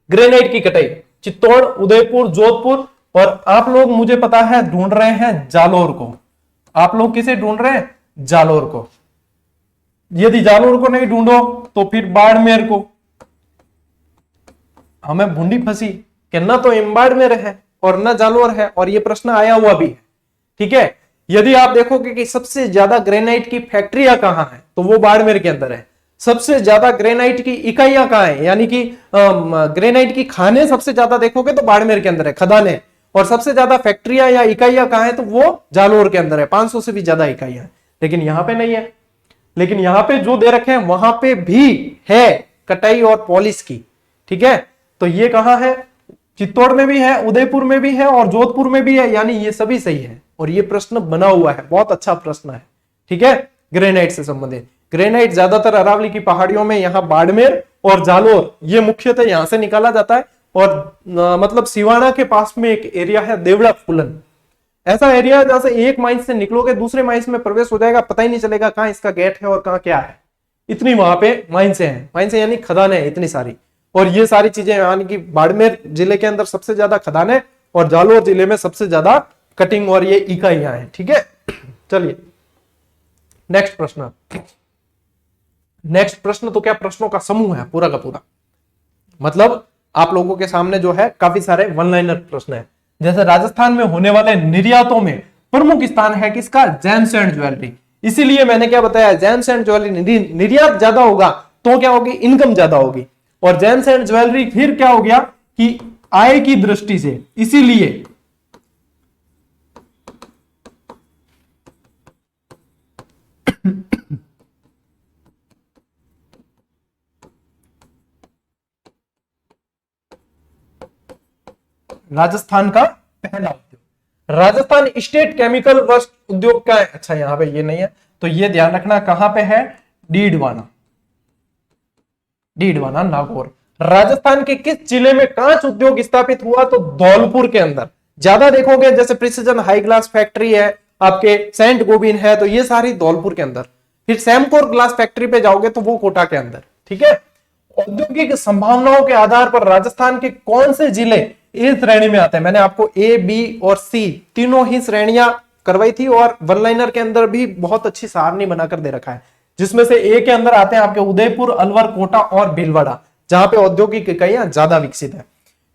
ग्रेनाइट की कटाई चित्तौड़, उदयपुर, जोधपुर, और आप लोग मुझे पता है ढूंढ रहे हैं जालोर को। आप लोग किसे ढूंढ रहे हैं? जालोर को। यदि जालोर को नहीं ढूंढो तो फिर बाड़मेर को। हमें भूंडी फंसी कि न तो बाड़मेर है और न जालोर है, और ये प्रश्न आया हुआ भी है। ठीक है, यदि आप देखोगे कि सबसे ज्यादा ग्रेनाइट की फैक्ट्रियां कहां है, तो वो बाड़मेर के अंदर है। सबसे ज्यादा ग्रेनाइट की इकाइयां कहां है, यानी कि ग्रेनाइट की खाने सबसे ज्यादा देखोगे तो बाड़मेर के अंदर है, खदाने। और सबसे ज्यादा फैक्ट्रियां या इकाइयां कहां है, तो वो जालोर के अंदर है, 500 से भी ज्यादा इकाइयां। लेकिन यहां पे नहीं है। लेकिन यहां पे जो दे रखे हैं वहां पे भी है कटाई और पॉलिश की। ठीक है, तो ये कहां है? चित्तौड़ में भी है, उदयपुर में भी है और जोधपुर में भी है, यानी ये सभी सही है। और ये प्रश्न बना हुआ है, बहुत अच्छा प्रश्न है। ठीक है, ग्रेनाइट से संबंधित। ग्रेनाइट ज्यादातर अरावली की पहाड़ियों में, यहाँ बाड़मेर और जालोर, ये मुख्यतः यहां से निकाला जाता है। और मतलब सिवाना के पास में एक एरिया है देवड़ा फूलन, ऐसा एरिया है जहां से एक माइंस से निकलोगे दूसरे माइंस में प्रवेश हो जाएगा, पता ही नहीं चलेगा कहां इसका गेट है और कहां क्या है। इतनी वहां पे माइंस हैं, माइंस यानी खदानें है इतनी सारी। और ये सारी चीजें यानी कि बाड़मेर जिले के अंदर सबसे ज्यादा खदानें और जालोर जिले में सबसे ज्यादा कटिंग और ये इकाइयां हैं। ठीक है, चलिए नेक्स्ट प्रश्न। नेक्स्ट प्रश्न तो क्या, प्रश्नों का समूह है पूरा का पूरा। मतलब आप लोगों के सामने जो है काफी सारे वन लाइनर प्रश्न है। जैसे राजस्थान में होने वाले निर्यातों में प्रमुख स्थान है किसका? James and jewellery. इसीलिए मैंने क्या बताया, जेम्स एंड ज्वेलरी निर्यात ज्यादा होगा तो क्या होगी? इनकम ज्यादा होगी। और जेम्स एंड ज्वेलरी फिर क्या हो गया कि आय की दृष्टि से, इसीलिए राजस्थान का पहला उद्योग। राजस्थान स्टेट केमिकल वस्त्र उद्योग का है। अच्छा, यहां पे ये नहीं है तो ये ध्यान रखना कहां पे है? डीडवाना, डीडवाना नागौर। राजस्थान के किस जिले में कांच उद्योग स्थापित हुआ? तो धौलपुर के अंदर। ज्यादा देखोगे जैसे प्रिसिजन हाई ग्लास फैक्ट्री है, आपके सेंट गोबिन है, तो ये सारी धौलपुर के अंदर। फिर सैमकोर ग्लास फैक्ट्री पे जाओगे तो वो कोटा के अंदर। ठीक है, औद्योगिक संभावनाओं के आधार पर राजस्थान के कौन से जिले इस श्रेणी में आते हैं? मैंने आपको ए, बी और सी तीनों ही श्रेणियां करवाई थी, और वन लाइनर के अंदर भी बहुत अच्छी सारणी बनाकर दे रखा है, जिसमें से ए के अंदर आते हैं आपके उदयपुर, अलवर, कोटा और भीलवाड़ा, जहां पे औद्योगिक इकाइयां ज्यादा विकसित है।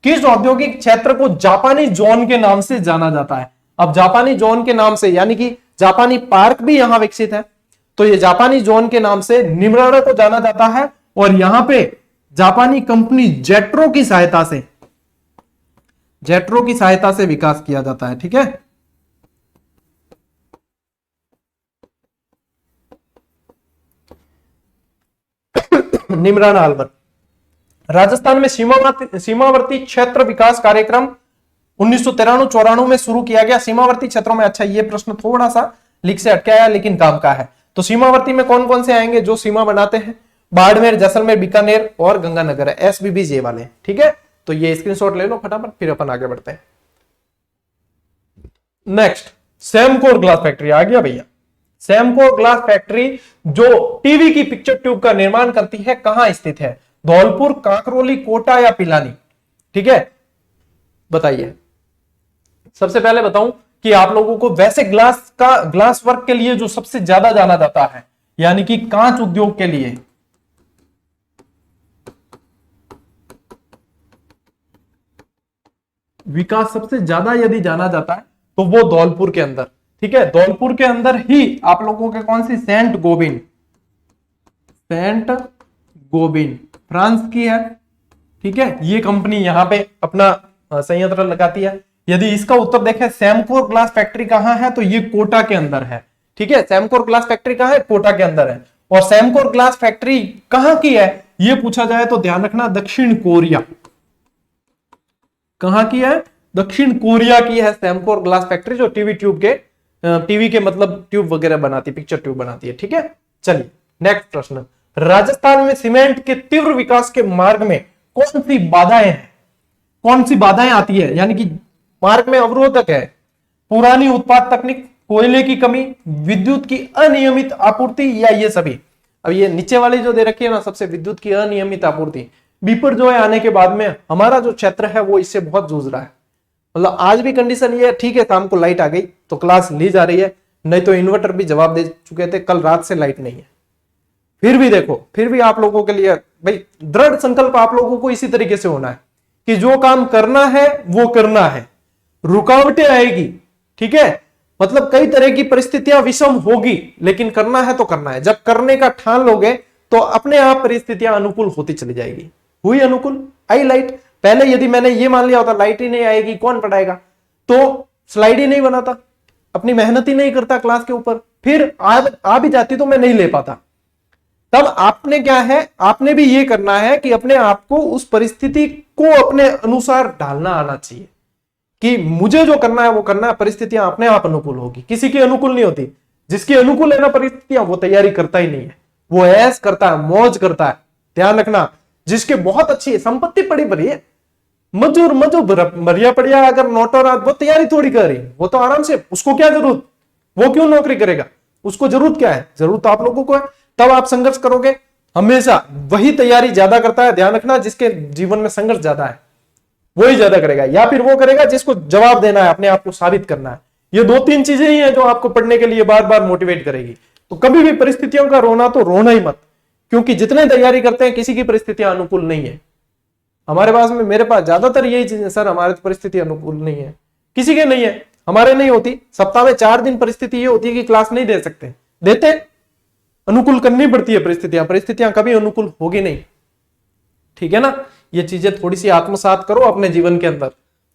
किस औद्योगिक क्षेत्र को जापानी जोन के नाम से जाना जाता है? अब जापानी जोन के नाम से यानी कि जापानी पार्क भी यहां विकसित है, तो ये जापानी जोन के नाम से निम्राड़ा को जाना जाता है। और यहां पे जापानी कंपनी जेट्रो की सहायता से, जेट्रो की सहायता से विकास किया जाता है। ठीक है, निम्राना अलवर। राजस्थान में सीमावर्ती क्षेत्र विकास कार्यक्रम 1993-94 में शुरू किया गया। सीमावर्ती क्षेत्रों में, अच्छा ये प्रश्न थोड़ा सा लिख से अटका है लेकिन काम का है। तो सीमावर्ती में कौन कौन से आएंगे? जो सीमा बनाते हैं, बाड़मेर, जैसलमेर, बीकानेर और गंगानगर है, SBBJ वाले। ठीक है, तो ये स्क्रीनशॉट ले लो फटाफट, फिर अपन आगे बढ़ते हैं। नेक्स्ट, सेमकोर ग्लास फैक्ट्री आ गया भैया। सेमकोर ग्लास फैक्ट्री जो टीवी की पिक्चर ट्यूब का निर्माण करती है, कहां स्थित है? धौलपुर, कांकरोली, कोटा या पिलानी? ठीक है, बताइए। सबसे पहले बताऊं कि आप लोगों को वैसे ग्लास वर्क के लिए जो सबसे ज्यादा जाना जाता है, यानी कि कांच उद्योग के लिए, विकास सबसे ज्यादा यदि जाना जाता है तो वो धौलपुर के अंदर। ठीक है, धौलपुर के अंदर ही आप लोगों के कौन सी, सेंट गोबिन फ्रांस की है। ठीक है, ये कंपनी यहां पे अपना संयंत्र लगाती है। यदि इसका उत्तर देखें सेमकोर ग्लास फैक्ट्री कहां है, तो ये कोटा के अंदर है। ठीक है, सेमकोर ग्लास फैक्ट्री कहां है? कोटा के अंदर है। और सेमकोर ग्लास फैक्ट्री कहां की है ये पूछा जाए तो ध्यान रखना, दक्षिण कोरिया। कहां की है? दक्षिण कोरिया की है सेमकोर ग्लास फैक्ट्री, जो टीवी के मतलब ट्यूब वगैरह बनाती, पिक्चर ट्यूब बनाती है। ठीक है, चलिए नेक्स्ट प्रश्न। राजस्थान में सीमेंट के तीव्र विकास के मार्ग में कौन सी बाधाएं हैं? कौन सी बाधाएं आती है, यानी कि मार्ग में अवरोधक है? पुरानी उत्पाद तकनीक, कोयले की कमी, विद्युत की अनियमित आपूर्ति, या ये सभी? अब ये नीचे वाली जो दे रखी है ना, सबसे विद्युत की अनियमित आपूर्ति, बीपर जो है आने के बाद में हमारा जो क्षेत्र है वो इससे बहुत जूझ रहा है। मतलब आज भी कंडीशन ये है, ठीक है शाम को लाइट आ गई तो क्लास ली जा रही है, नहीं तो इन्वर्टर भी जवाब दे चुके थे, कल रात से लाइट नहीं है। फिर भी देखो, फिर भी आप लोगों के लिए भाई दृढ़ संकल्प आप लोगों को इसी तरीके से होना है कि जो काम करना है वो करना है। रुकावटें आएगी, ठीक है, मतलब कई तरह की परिस्थितियां विषम होगी, लेकिन करना है तो करना है। जब करने का ठान लोगे तो अपने आप परिस्थितियां अनुकूल होती चली जाएगी। हुई अनुकूल, आई लाइट। पहले यदि मैंने ये मान लिया होता लाइट ही नहीं आएगी, कौन पढ़ाएगा, तो स्लाइड ही नहीं बनाता, अपनी मेहनत ही नहीं करता क्लास के ऊपर, फिर आ भी जाती तो मैं नहीं ले पाता। तब आपने क्या है, आपने भी ये करना है कि अपने आप को उस परिस्थिति को अपने अनुसार ढालना आना चाहिए कि मुझे जो करना है वो करना है। परिस्थितियां अपने आप अनुकूल होगी, किसी की अनुकूल नहीं होती। जिसकी अनुकूल है ना परिस्थितियां, वो तैयारी करता ही नहीं है, वो ऐश करता है, मौज करता है। ध्यान रखना, जिसके बहुत अच्छी है, संपत्ति पड़ी पड़ी है, मजूर मरिया पड़िया, अगर नोटर वो तैयारी थोड़ी कर रही, वो तो आराम से, उसको क्या जरूरत, वो क्यों नौकरी करेगा, उसको जरूरत क्या है, जरूरत तो आप लोगों को है। तब आप संघर्ष करोगे, हमेशा वही तैयारी ज्यादा करता है। ध्यान रखना, जिसके जीवन में संघर्ष ज्यादा है वही ज्यादा करेगा, या फिर वो करेगा जिसको जवाब देना है, अपने आप को साबित करना है। ये दो तीन चीजें ही है जो आपको पढ़ने के लिए बार बार मोटिवेट करेगी। तो कभी भी परिस्थितियों का रोना तो रोना ही मत, क्योंकि जितने तैयारी करते हैं किसी की परिस्थितियां अनुकूल नहीं है। हमारे पास में, मेरे पास ज्यादातर यही चीजें, सर हमारे परिस्थिति अनुकूल नहीं है, किसी के नहीं है, हमारे नहीं होती। सप्ताह में 4 दिन परिस्थिति ये होती है कि क्लास नहीं दे सकते, देते, अनुकूल करनी पड़ती है परिस्थितियां कभी अनुकूल होगी नहीं। ठीक है ना, ये चीजें थोड़ी सी आत्मसात करो अपने जीवन के अंदर,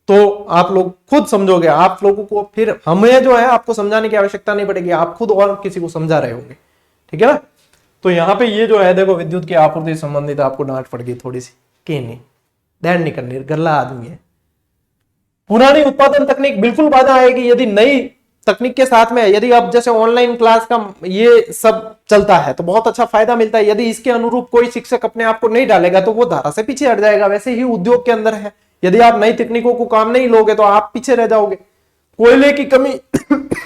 तो आप लोग खुद समझोगे। आप लोगों को फिर हमें जो है आपको समझाने की आवश्यकता नहीं पड़ेगी, आप खुद और किसी को समझा रहे होंगे। ठीक है ना, तो यहाँ पे ये जो है देखो, विद्युत की आपूर्ति संबंधित आपको डांट पड़ गई थोड़ी सी, कि नहीं ध्यान नहीं करनी, गल्ला आदमी है। पुरानी उत्पादन तकनीक बिल्कुल बाधा आएगी यदि नई तकनीक के साथ में, यदि अब जैसे ऑनलाइन क्लास का ये सब चलता है तो बहुत अच्छा फायदा मिलता है। यदि इसके अनुरूप कोई शिक्षक अपने आप को नहीं डालेगा तो वो धारा से पीछे हट जाएगा। वैसे ही उद्योग के अंदर है, यदि आप नई तकनीकों को काम नहीं लोगे तो आप पीछे रह जाओगे। कोयले की कमी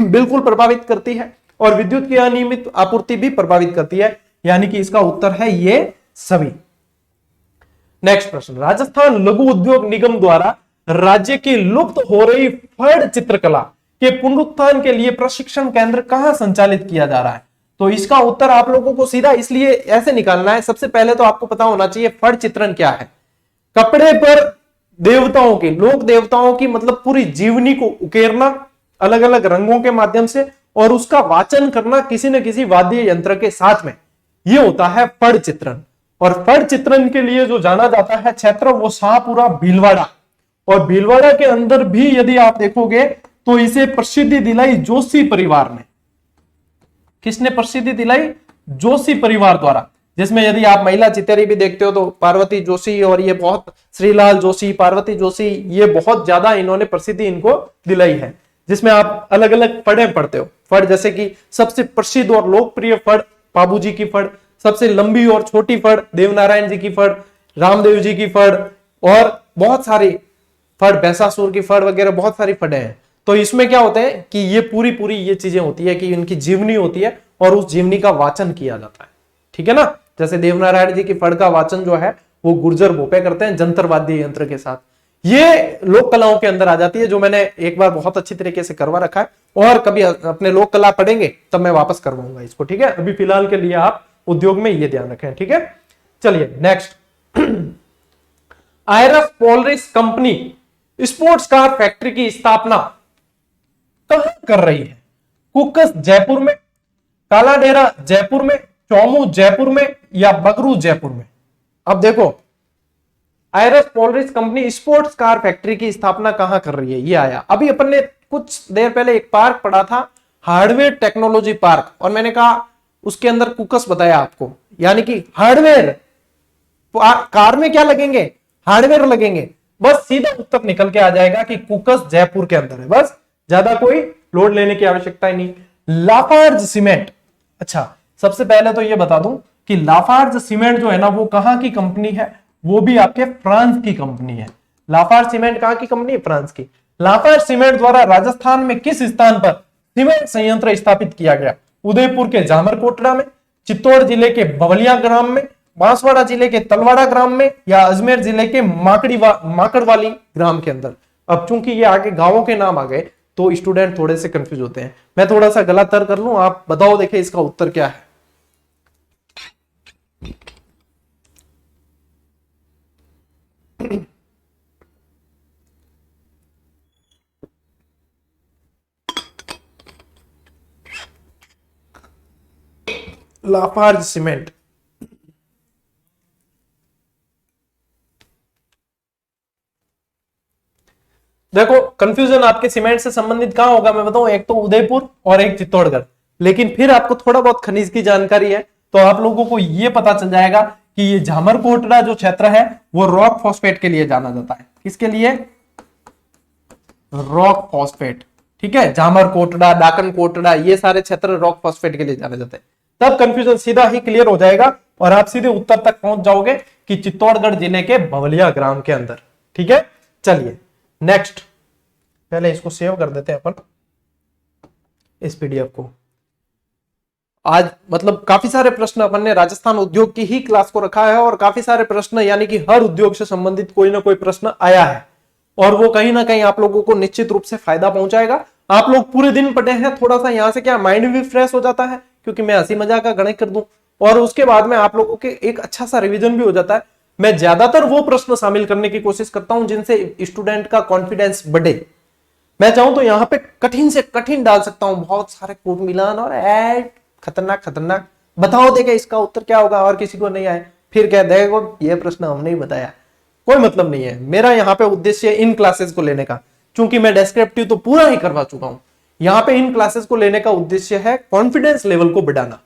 बिल्कुल प्रभावित करती है, और विद्युत की अनियमित आपूर्ति भी प्रभावित करती है, यानी कि इसका उत्तर है ये सभी। नेक्स्ट प्रश्न, राजस्थान लघु उद्योग निगम द्वारा राज्य की लुप्त हो रही फड़ चित्रकला के पुनरुत्थान के लिए प्रशिक्षण केंद्र कहां संचालित किया जा रहा है? तो इसका उत्तर आप लोगों को सीधा इसलिए ऐसे निकालना है। सबसे पहले तो आपको पता होना चाहिए फड़ चित्रण क्या है। कपड़े पर देवताओं की, लोक देवताओं की मतलब पूरी जीवनी को उकेरना अलग अलग रंगों के माध्यम से, और उसका वाचन करना किसी न किसी वाद्य यंत्र के साथ में, ये होता है फड़ चित्रण। और फड़ चित्रण के लिए जो जाना जाता है क्षेत्र, वो शाहपुरा भीलवाड़ा, और भीलवाड़ा के अंदर भी यदि आप देखोगे तो इसे प्रसिद्धि दिलाई जोशी परिवार ने। किसने प्रसिद्धि दिलाई? जोशी परिवार द्वारा। जिसमें यदि आप महिला चितेरी भी देखते हो तो पार्वती जोशी, और ये बहुत श्रीलाल जोशी, पार्वती जोशी, ये बहुत ज्यादा इन्होंने प्रसिद्धि इनको दिलाई है। जिसमें आप अलग अलग फड़ें पढ़ते हो। फड़ जैसे कि सबसे प्रसिद्ध और लोकप्रिय फड़ बाबूजी की फड़, सबसे लंबी और छोटी फड़ देवनारायण जी की फड़, रामदेव जी की फड़, और बहुत सारी फड़, भैंसासुर की फड़ वगैरह बहुत सारी फड़ें हैं। तो इसमें क्या होता है कि ये पूरी पूरी ये चीजें होती है कि इनकी जीवनी होती है और उस जीवनी का वाचन किया जाता है, ठीक है ना। जैसे देवनारायण जी की फड़ का वाचन जो है वो गुर्जर भोपे करते हैं जंतर वाद्य यंत्र के साथ। ये लोक कलाओं के अंदर आ जाती है, जो मैंने एक बार बहुत अच्छी तरीके से करवा रखा है, और कभी अपने लोक कला पढ़ेंगे तब मैं वापस करवाऊंगा इसको, ठीक है। अभी फिलहाल के लिए आप उद्योग में ये ध्यान रखें, ठीक है। चलिए नेक्स्ट, आयरस Polaris company sports car factory की स्थापना कहां कर रही है? कुकस जयपुर में, कालाडेरा जयपुर में, चौमू जयपुर में, या बगरू जयपुर में? अब देखो, आयरस Polaris company sports car factory की स्थापना कहां कर रही है, ये आया। अभी अपन ने कुछ देर पहले एक पार्क पढ़ा था, हार्डवेयर टेक्नोलॉजी पार्क, और मैंने कहा उसके अंदर कुकस बताया आपको, यानी कि हार्डवेयर। कार में क्या लगेंगे? हार्डवेयर लगेंगे। बस सीधा उत्तर निकल के आ जाएगा कि कुकस जयपुर के अंदर है, बस ज्यादा कोई लोड लेने की आवश्यकता ही नहीं। लाफार्ज सीमेंट, अच्छा सबसे पहले तो ये बता दूं कि लाफार्ज सीमेंट जो है ना वो कहां की कंपनी है? वो भी आपके फ्रांस की कंपनी है। लाफार्ज सीमेंट कहां की कंपनी है? फ्रांस की। लाफार्ज सीमेंट द्वारा राजस्थान में किस स्थान पर सीमेंट संयंत्र स्थापित किया गया? उदयपुर के जामरकोटड़ा में, चित्तौड़ जिले के बवलिया ग्राम में, बांसवाड़ा जिले के तलवाड़ा ग्राम में, या अजमेर जिले के माकड़वाली ग्राम के अंदर? अब चूंकि ये आगे गांवों के नाम आ गए तो स्टूडेंट थोड़े से कंफ्यूज होते हैं। मैं थोड़ा सा गलत तर कर लूं, आप बताओ देखे इसका उत्तर क्या है। लाफार्ज सीमेंट, देखो कंफ्यूजन आपके सीमेंट से संबंधित कहां होगा मैं बताऊं, एक तो उदयपुर और एक चित्तौड़गढ़। लेकिन फिर आपको थोड़ा बहुत खनिज की जानकारी है तो आप लोगों को यह पता चल जाएगा कि ये जामरकोटड़ा जो क्षेत्र है वो रॉक फॉस्फेट के लिए जाना जाता है। किसके लिए? रॉक फॉस्फेट, ठीक है। जामरकोटड़ा, डाकन कोटड़ा, ये सारे क्षेत्र रॉक फॉस्फेट के लिए जाने जाते हैं। तब कंफ्यूजन सीधा ही क्लियर हो जाएगा और आप सीधे उत्तर तक पहुंच जाओगे कि चित्तौड़गढ़ जिले के बवलिया ग्राम के अंदर, ठीक है। चलिए नेक्स्ट, पहले इसको सेव कर देते हैं अपन इस पीडीएफ को। आज मतलब काफी सारे प्रश्न अपन ने राजस्थान उद्योग की ही क्लास को रखा है और काफी सारे प्रश्न यानी कि हर उद्योग से संबंधित कोई ना कोई प्रश्न आया है और वो कहीं ना कहीं आप लोगों को निश्चित रूप से फायदा पहुंचाएगा। आप लोग पूरे दिन पढ़े हैं, थोड़ा सा यहाँ से क्या माइंड भी फ्रेश हो जाता है क्योंकि मैं हंसी मजाक का गणित कर दूं और उसके बाद में आप लोगों के एक अच्छा सा रिवीजन भी हो जाता है। मैं ज्यादातर वो प्रश्न शामिल करने की कोशिश करता हूं जिनसे स्टूडेंट का कॉन्फिडेंस बढ़े। मैं चाहूं तो यहाँ पे कठिन से कठिन डाल सकता हूं, बहुत सारे कोट मिलान और ऐड खतरनाक खतरनाक, बताओ देगा इसका उत्तर क्या होगा और किसी को नहीं आए फिर कह देगा ये प्रश्न हमने ही बताया। कोई मतलब नहीं है, मेरा यहाँ पे उद्देश्य इन क्लासेस को लेने का, चूंकि मैं डेस्क्रिप्टिव तो पूरा ही करवा चुका हूं। यहाँ पे इन क्लासेस को लेने का उद्देश्य है कॉन्फिडेंस लेवल को बढ़ाना,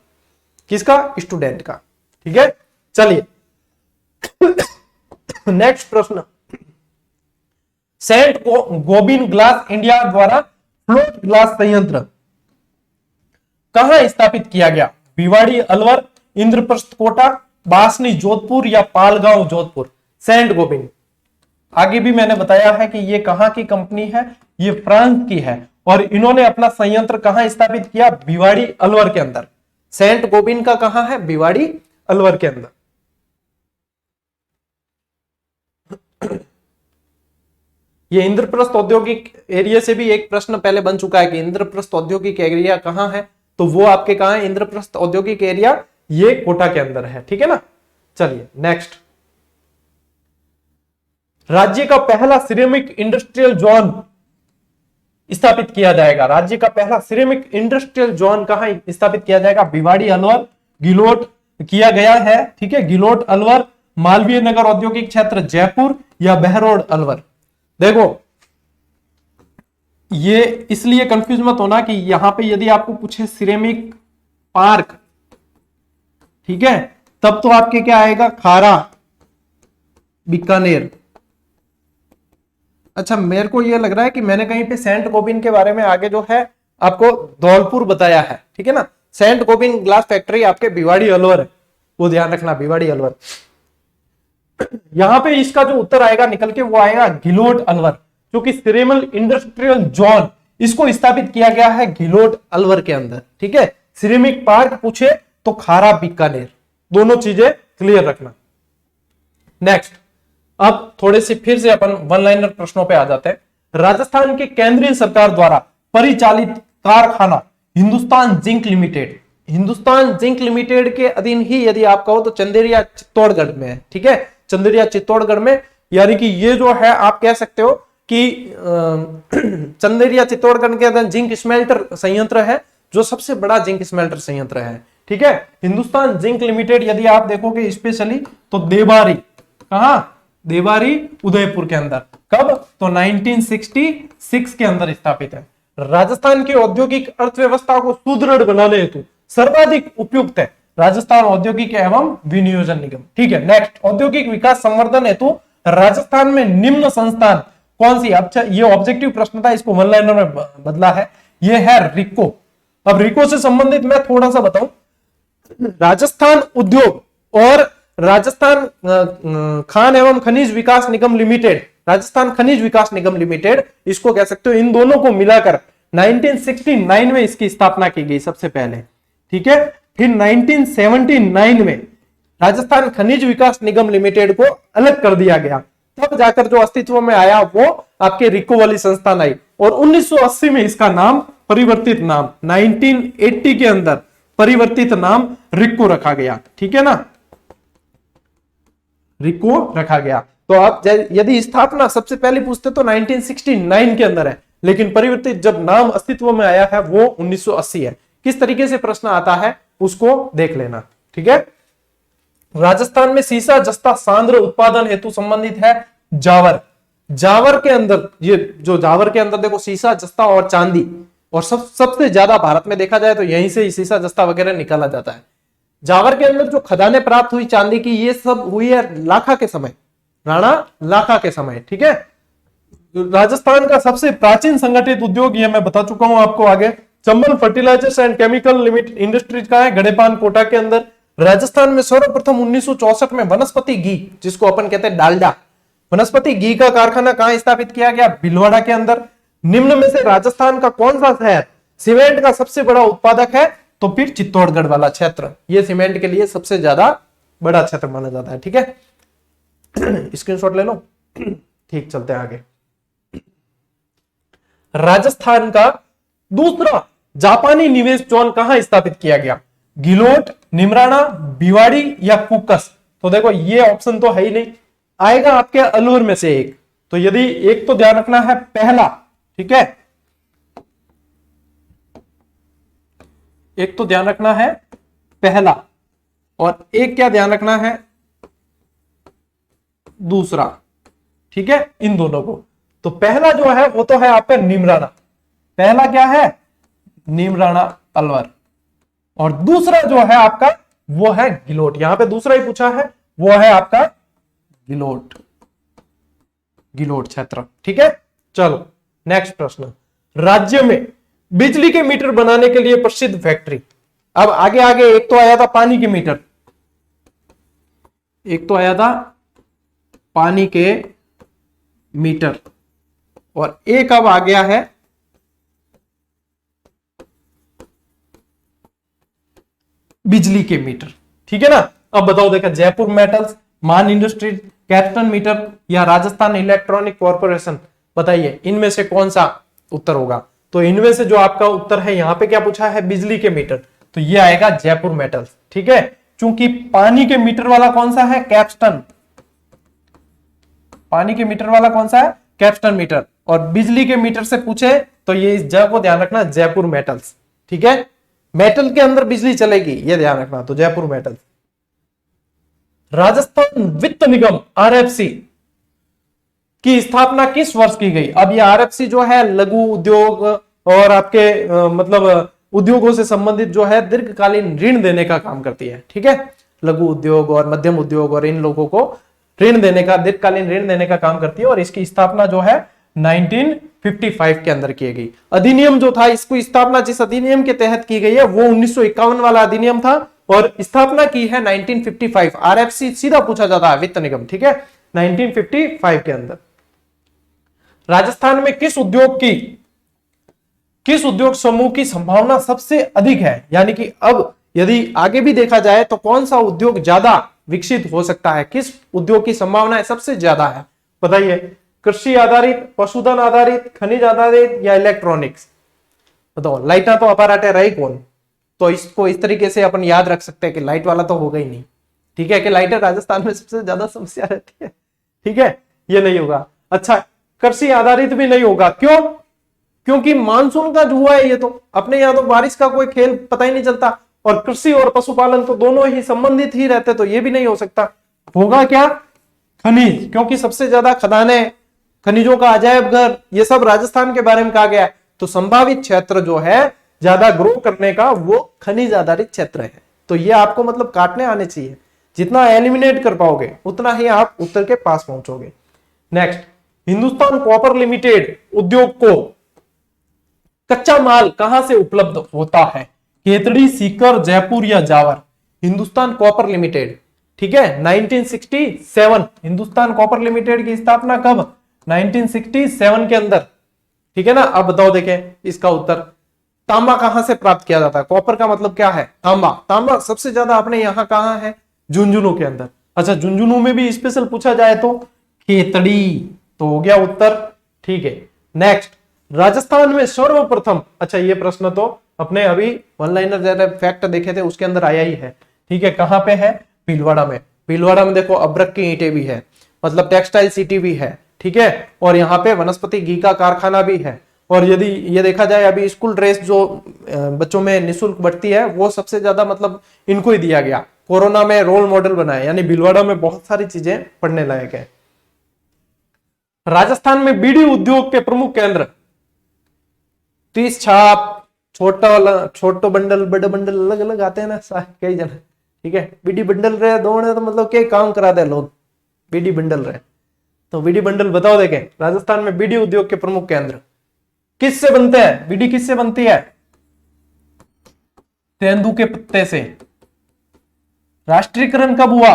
किसका? स्टूडेंट का, ठीक है। चलिए नेक्स्ट प्रश्न, सेंट गोबिन ग्लास इंडिया द्वारा फ्लोट ग्लास संयंत्र कहां स्थापित किया गया? भिवाड़ी अलवर, इंद्रप्रस्थ कोटा, बासनी जोधपुर, या पालगांव जोधपुर? सेंट गोबिन, आगे भी मैंने बताया है कि ये कहां की कंपनी है, ये फ्रांस की है और इन्होंने अपना संयंत्र कहां स्थापित किया? भिवाड़ी अलवर के अंदर। सेंट गोबिन का कहां है? भिवाड़ी अलवर के अंदर। ये इंद्रप्रस्थ औद्योगिक एरिया से भी एक प्रश्न पहले बन चुका है कि इंद्रप्रस्थ औद्योगिक एरिया कहां है, तो वो आपके कहां है? इंद्रप्रस्थ औद्योगिक एरिया ये कोटा के अंदर है, ठीक है ना। चलिए नेक्स्ट, राज्य का पहला सिरेमिक इंडस्ट्रियल जोन स्थापित किया जाएगा। राज्य का पहला सिरेमिक इंडस्ट्रियल जोन कहां स्थापित किया जाएगा? भिवाड़ी अलवर, गिलोट किया गया है, ठीक है। गिलोट अलवर, मालवीय नगर औद्योगिक क्षेत्र जयपुर, या बहरोड अलवर? देखो ये इसलिए कंफ्यूज मत होना कि यहां पे यदि आपको पूछे सिरेमिक पार्क, ठीक है, तब तो आपके क्या आएगा? खारा, बीकानेर। अच्छा मेरे को ये लग रहा है कि मैंने कहीं पे सेंट गोबिन के बारे में आगे जो है आपको धौलपुर बताया है, ठीक है ना। सेंट गोबिन ग्लास फैक्ट्री आपके भिवाड़ी अलवर है, वो ध्यान रखना, भिवाड़ी अलवर। यहां पे इसका जो उत्तर आएगा निकल के वो आएगा गिलोट अलवर, जो कि सिरेमिक इंडस्ट्रियल जोन इसको स्थापित किया गया है घिलोट अलवर के अंदर। ठीक है, सिरेमिक पार्क पूछे तो खारा बीकानेर, दोनों चीजें क्लियर रखना। नेक्स्ट, अब थोड़े से फिर से अपन वन लाइनर प्रश्नों पे आ जाते हैं। राजस्थान के केंद्रीय सरकार द्वारा परिचालित कारखाना Hindustan zinc limited, Hindustan zinc limited के अधीन ही यदि आप कहो तो चंदेरिया चित्तौड़गढ़ में है। ठीक है, चंदेरिया चित्तौड़गढ़ में, यानी कि ये जो है आप कह सकते हो कि चंदेरिया चित्तौड़गढ़ के अंदर जिंक स्मेल्टर संयंत्र है, जो सबसे बड़ा जिंक स्मेल्टर संयंत्र है। ठीक है, हिंदुस्तान जिंक लिमिटेड यदि आप देखोगे स्पेशली तो देवारी, कहां, देवारी उदयपुर के अंदर, कब, तो 1966 के अंदर स्थापित है। राजस्थान की औद्योगिक अर्थव्यवस्था को सुदृढ़ बनाने हेतु सर्वाधिक उपयुक्त है राजस्थान औद्योगिक एवं विनियोजन निगम। ठीक है, नेक्स्ट, औद्योगिक विकास संवर्धन हेतु राजस्थान में निम्न संस्थान कौन सी। अच्छा, ये ऑब्जेक्टिव प्रश्न था, इसको वन लाइनर में बदला है, ये है रिको। अब रिको से संबंधित मैं थोड़ा सा बताऊं, राजस्थान उद्योग और राजस्थान खान एवं खनिज विकास निगम लिमिटेड, राजस्थान खनिज विकास निगम लिमिटेड, इसको कह सकते हो, इन दोनों को मिलाकर 1969 में इसकी स्थापना की गई सबसे पहले। ठीक है, फिर 1979 में राजस्थान खनिज विकास निगम लिमिटेड को अलग कर दिया गया, तब जाकर जो अस्तित्व में आया वो आपके रिको वाली संस्थान आई, और 1980 में इसका नाम परिवर्तित नाम, 1980 के अंदर परिवर्तित नाम रिको रखा गया। ठीक है ना, रिको रखा गया। तो आप यदि स्थापना सबसे पहले पूछते तो 1969 के अंदर है, लेकिन परिवर्तित जब नाम अस्तित्व में आया है वो 1980 है। किस तरीके से प्रश्न आता है उसको देख लेना। ठीक है, राजस्थान में सीसा जस्ता सांद्र उत्पादन हेतु संबंधित है जावर। जावर के अंदर, ये जो जावर के अंदर देखो सीसा जस्ता और चांदी, और सबसे ज्यादा भारत में देखा जाए तो यहीं से सीसा जस्ता वगैरह निकाला जाता है। जावर के अंदर जो खदानें प्राप्त हुई चांदी की, ये सब हुई है लाखा के समय, राणा लाखा के समय। ठीक है, राजस्थान का सबसे प्राचीन संगठित उद्योग, ये मैं बता चुका हूं आपको आगे, Chambal fertilizers and chemical limited industries का है गड़ेपान कोटा के अंदर। राजस्थान में सर्वप्रथम 1964 में वनस्पति घी, जिसको अपन कहते हैं डालडा, वनस्पति घी का कारखाना कहां स्थापित किया गया, भीलवाड़ा के अंदर। निम्न में से राजस्थान का कौन सा शहर सीमेंट का सबसे बड़ा उत्पादक है, तो फिर चित्तौड़गढ़ वाला क्षेत्र, ये सीमेंट के लिए सबसे ज्यादा बड़ा क्षेत्र माना जाता है। ठीक है, स्क्रीनशॉट ले लो। ठीक, चलते हैं आगे। राजस्थान का दूसरा जापानी निवेश जोन कहां स्थापित किया गया, गिलोट, निमराना, भिवाड़ी या कुकस। तो देखो ये ऑप्शन तो है ही नहीं, आएगा आपके अलवर में से एक। तो यदि एक तो ध्यान रखना है पहला, ठीक है, एक तो ध्यान रखना है पहला, और एक क्या ध्यान रखना है दूसरा। ठीक है, इन दोनों को। तो पहला जो है वो तो है आपका निमराना, पहला क्या है निमराना अलवर, और दूसरा जो है आपका वो है गिलोट। यहां पे दूसरा ही पूछा है, वो है आपका गिलोट, गिलोट क्षेत्र। ठीक है, चलो नेक्स्ट प्रश्न। राज्य में बिजली के मीटर बनाने के लिए प्रसिद्ध फैक्ट्री। अब आगे आगे एक तो आया था पानी के मीटर, एक तो आया था पानी के मीटर, और एक अब आ गया है बिजली के मीटर। ठीक है ना, अब बताओ, देखा जयपुर मेटल्स, मान इंडस्ट्रीज, कैप्टन मीटर या राजस्थान इलेक्ट्रॉनिक कॉर्पोरेशन, बताइए इनमें से कौन सा उत्तर होगा। तो इनमें से जो आपका उत्तर है, यहां पे क्या पूछा है बिजली के मीटर, तो ये आएगा जयपुर मेटल्स। ठीक है, चूंकि पानी के मीटर वाला कौन सा है कैप्स्टन, पानी के मीटर वाला कौन सा है कैप्स्टन मीटर, और बिजली के मीटर से पूछे तो ये इस जगह को ध्यान रखना जयपुर मेटल्स। ठीक है, मेटल के अंदर बिजली चलेगी, ये ध्यान रखना, तो जयपुर मेटल्स। राजस्थान वित्त निगम आरएफसी की स्थापना किस वर्ष की गई। अब ये आरएफसी जो है लघु उद्योग और आपके मतलब उद्योगों से संबंधित जो है दीर्घकालीन ऋण देने का काम करती है। ठीक है, लघु उद्योग और मध्यम उद्योग और इन लोगों को ऋण देने का, दीर्घकालीन ऋण देने का काम करती है, और इसकी स्थापना जो है 1955 के अंदर की गई। अधिनियम जो था, इसको स्थापना जिस अधिनियम के तहत की गई है वो 1951 वाला अधिनियम था, और स्थापना की है 1955। आरएफसी सीधा पूछा जाता है वित्त निगम। ठीक है, 1955 के अंदर। राजस्थान में किस उद्योग की किस उद्योग समूह की संभावना सबसे अधिक है? यानी कि अब यदि आगे भी देखा जाए तो कौन सा उद्योग ज्यादा विकसित हो सकता है, किस उद्योग की संभावना सबसे ज्यादा है? बताइए, कृषि आधारित, पशुधन आधारित, खनिज आधारित या इलेक्ट्रॉनिक्स? बताओ, लाइटा तो अपराटे रही कौन, तो इसको इस तरीके से अपन याद रख सकते हैं कि लाइट वाला तो होगा ही नहीं, ठीक है, कि लाइटर राजस्थान में सबसे ज्यादा समस्या रहती है, ठीक है, ये नहीं होगा। अच्छा, कृषि आधारित भी नहीं होगा, क्यों? क्योंकि मानसून का जुआ है ये, तो अपने यहाँ तो बारिश का कोई खेल पता ही नहीं चलता, और कृषि और पशुपालन तो दोनों ही संबंधित ही रहते, तो ये भी नहीं हो सकता। होगा क्या? खनिज, क्योंकि सबसे ज्यादा खदानें, खनिजों का अजायब घर, ये सब राजस्थान के बारे में कहा गया है, तो संभावित क्षेत्र जो है ज्यादा ग्रो करने का वो खनिज आधारित क्षेत्र है। तो ये आपको मतलब काटने आने चाहिए, जितना एलिमिनेट कर पाओगे उतना ही आप उत्तर के पास पहुंचोगे। नेक्स्ट, हिंदुस्तान कॉपर लिमिटेड उद्योग को कच्चा माल कहां से उपलब्ध होता है? केतड़ी, सीकर, जयपुर या जावर? हिंदुस्तान कॉपर लिमिटेड, ठीक है, 1967 हिंदुस्तान कॉपर लिमिटेड की स्थापना कब? 1967 के अंदर, ठीक है ना। अब बताओ, देखें इसका उत्तर, तांबा कहां से प्राप्त किया जाता है? कॉपर का मतलब क्या है? तांबा। तांबा सबसे ज्यादा अपने यहां कहां है? झुंझुनू के अंदर। अच्छा, झुंझुनू में भी स्पेशल पूछा जाए तो खेतड़ी, तो हो गया उत्तर, ठीक है। नेक्स्ट, राजस्थान में सर्वप्रथम, अच्छा ये प्रश्न तो अपने अभी वन लाइनर जरा फैक्ट देखे थे उसके अंदर आया ही है, ठीक है, कहां पे है? भीलवाड़ा में। भीलवाड़ा में देखो अब्रक की ईंटें भी है, मतलब टेक्सटाइल सिटी भी है, ठीक है, और यहाँ पे वनस्पति घी का कारखाना भी है। और यदि ये देखा जाए अभी स्कूल ड्रेस जो बच्चों में निःशुल्क बढ़ती है वो सबसे ज्यादा मतलब इनको ही दिया गया, कोरोना में रोल मॉडल बनाए, यानी भीलवाड़ा में बहुत सारी चीजें पढ़ने लायक है। राजस्थान में बीड़ी उद्योग के प्रमुख केंद्र? 30 छाप, छोटो बंडल, बड़े बंडल, अलग अलग आते हैं ना कई जन, ठीक है। बीडी बंडल रहे दौड़े तो मतलब क्या काम करा दे लोग, बीडी बंडल रहे, तो बीडी बंडल बताओ। देखें, राजस्थान में बीड़ी उद्योग के प्रमुख केंद्र किससे बनते हैं? बीड़ी किससे बनती है? तेंदू के पत्ते से। राष्ट्रीयकरण कब हुआ?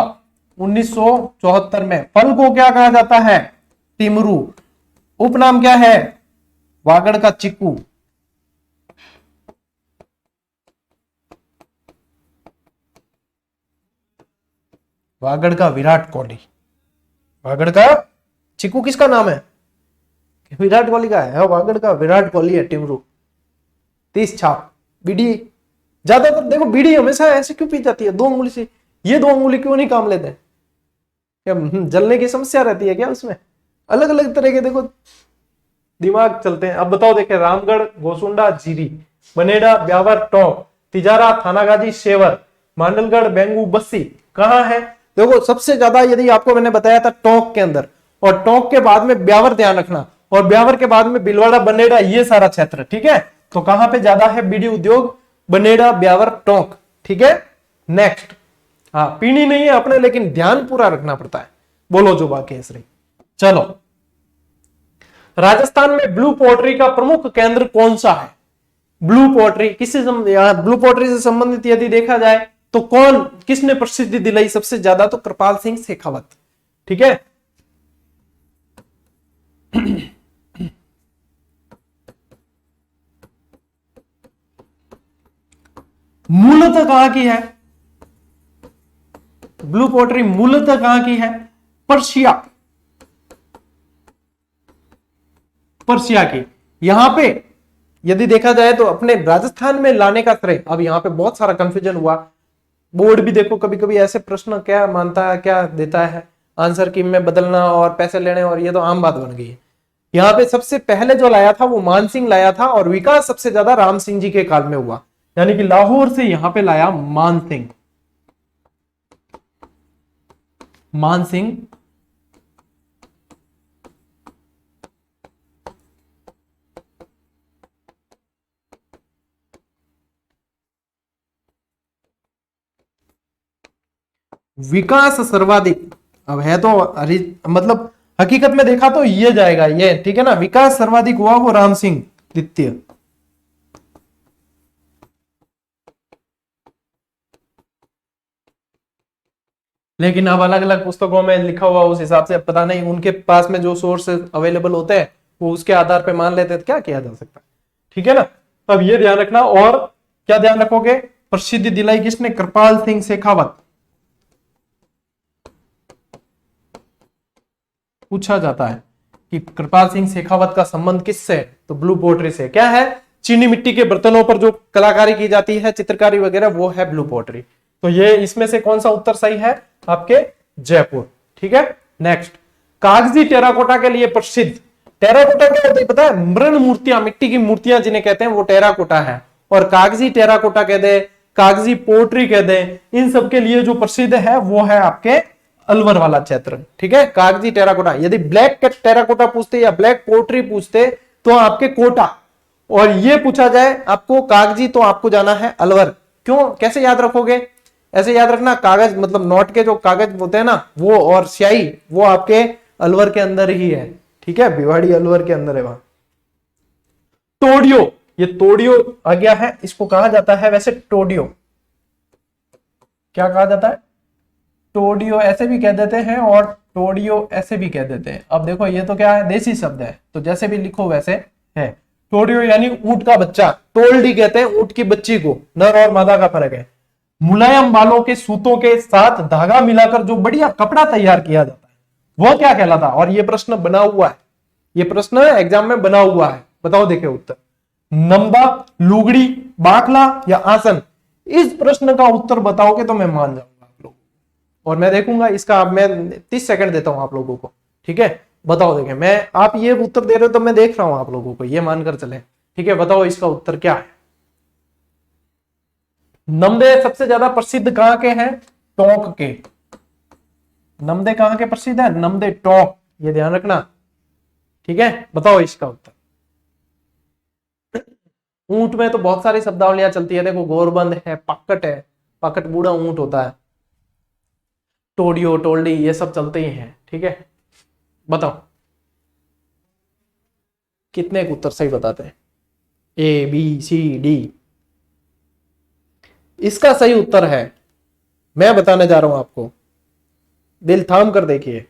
1974 में। फल को क्या कहा जाता है? टिमरू। उपनाम क्या है? वागड़ का चिक्कू। वागड़ का विराट कोहली। वागड़ का चिक्कू किसका नाम है? विराट कोहली का है। वागड़ का विराट कोहली है टिमरू। 30 छाप। बीड़ी ज्यादातर देखो, बीड़ी हमेशा ऐसे क्यों पी जाती है? 2 उंगली से, ये 2 उंगली क्यों नहीं काम लेते? क्या जलने की समस्या रहती है क्या उसमें? अलग अलग तरह के देखो दिमाग चलते हैं। अब बताओ, देखे, रामगढ़, गोसुंडा, जीरी, बनेड़ा, ब्यावर, टोंक, तिजारा, थानागाजी, शेवर, मांडलगढ़, बेंगू, बस्सी कहां है? देखो सबसे ज्यादा यदि आपको मैंने बताया था टोंक के अंदर, और टोंक के बाद में ब्यावर, ध्यान रखना, और ब्यावर के बाद में बिलवाड़ा, बनेड़ा, ये सारा क्षेत्र, ठीक है। तो कहां पे ज्यादा है बीड़ी उद्योग? बनेड़ा, ब्यावर, टोंक, ठीक है। नेक्स्ट, हाँ पीनी नहीं है अपने, लेकिन ध्यान पूरा रखना पड़ता है। बोलो जो बाकी है श्री। चलो, राजस्थान में ब्लू पोल्ट्री का प्रमुख केंद्र कौन सा है? ब्लू पोल्ट्री ब्लू पोल्ट्री से संबंधित यदि देखा जाए तो कौन, किसने प्रसिद्धि दिलाई सबसे ज्यादा? तो कृपाल सिंह शेखावत, ठीक है। मूलतः कहां की है ब्लू पोल्ट्री? मूलतः कहां की है? पर्शिया, पर्शिया की। यहां पे यदि देखा जाए तो अपने राजस्थान में लाने का श्रेय, अब यहां पे बहुत सारा कंफ्यूजन हुआ। बोर्ड भी देखो कभी कभी ऐसे प्रश्न क्या मानता है, क्या देता है आंसर की में बदलना और पैसे लेने, और ये तो आम बात बन गई है। यहाँ पे सबसे पहले जो लाया था वो मान सिंह लाया था, और विकास सबसे ज्यादा राम सिंह जी के काल में हुआ, यानी कि लाहौर से यहां पे लाया मान सिंह। मान सिंह विकास सर्वाधिक, अब है तो मतलब हकीकत में देखा तो ये जाएगा ये, ठीक है ना। विकास सर्वाधिक हुआ वो राम सिंह द्वितीय। लेकिन अब अलग अलग पुस्तकों में लिखा हुआ उस हिसाब से, पता नहीं उनके पास में जो सोर्स अवेलेबल होते हैं वो उसके आधार पे मान लेते हैं, क्या किया जा सकता है, ठीक है ना। अब ये ध्यान रखना। और क्या ध्यान रखोगे, प्रसिद्धि दिलाई किसने, कृपाल सिंह शेखावत। पूछा जाता है कि कृपाल सिंह शेखावत का संबंध किससे, तो ब्लू पोट्री से। क्या है, चीनी मिट्टी के बर्तनों पर जो कलाकारी की जाती है, चित्रकारी वगैरह, वो है ब्लू पोट्री। तो ये इसमें से कौन सा उत्तर सही है, आपके जयपुर। ठीक है। नेक्स्ट, कागजी टेराकोटा के लिए प्रसिद्ध। टेराकोटा क्या होता है पता है, मृण मूर्तियां, मिट्टी की मूर्तियां जिन्हें कहते हैं वो टेराकोटा है। और कागजी टेराकोटा कह दे, कागजी पोट्री कह दे, इन सब के लिए जो प्रसिद्ध है वो है आपके अलवर वाला क्षेत्र। ठीक है, कागजी टेराकोटा। यदि ब्लैक टेराकोटा पूछते या ब्लैक पोट्री पूछते तो आपके कोटा, और ये पूछा जाए आपको कागजी तो आपको जाना है अलवर। क्यों, कैसे याद रखोगे, ऐसे याद रखना, कागज मतलब नोट के जो कागज होते हैं ना वो, और स्याही वो आपके अलवर के अंदर ही है। ठीक है, भिवाड़ी अलवर के अंदर है वहां। टोडियो, ये टोडियो आ गया है, इसको कहा जाता है वैसे टोडियो, क्या कहा जाता है, टोडियो ऐसे भी कह देते हैं और टोडियो ऐसे भी कह देते हैं। अब देखो ये तो क्या है, देसी शब्द है, तो जैसे भी लिखो वैसे है। टोडियो यानी ऊंट का बच्चा, टोल्डी कहते हैं ऊंट की बच्ची को, नर और मादा का फर्क है। मुलायम बालों के सूतों के साथ धागा मिलाकर जो बढ़िया कपड़ा तैयार किया जाता है वो क्या कहलाता है। और ये प्रश्न बना हुआ है, ये प्रश्न एग्जाम में बना हुआ है, बताओ देखे उत्तर। नंबा, लुगड़ी, बाखला या आसन। इस प्रश्न का उत्तर बताओगे तो मैं मान जाऊंगा आप लोगों को, और मैं देखूंगा इसका। अब मैं 30 सेकंड देता हूं आप लोगों को। ठीक है, बताओ देखें, मैं आप ये उत्तर दे रहे हो तो मैं देख रहा हूं आप लोगों को, ये मानकर चले। ठीक है, बताओ इसका उत्तर क्या है। नमदे सबसे ज्यादा प्रसिद्ध कहां के हैं, टोंक के। नमदे कहां के प्रसिद्ध है, नमदे टोंक, ये ध्यान रखना। ठीक है, बताओ इसका उत्तर। ऊंट में तो बहुत सारी शब्दावलियां चलती है, देखो गोरबंद है, पाकट है, पाकट बूढ़ा ऊंट होता है, टोडियो, टोल्डी, ये सब चलते ही हैं। ठीक है, बताओ कितने उत्तर सही बताते हैं, ए बी सी डी। इसका सही उत्तर है, मैं बताने जा रहा हूं आपको, दिल थाम कर देखिए।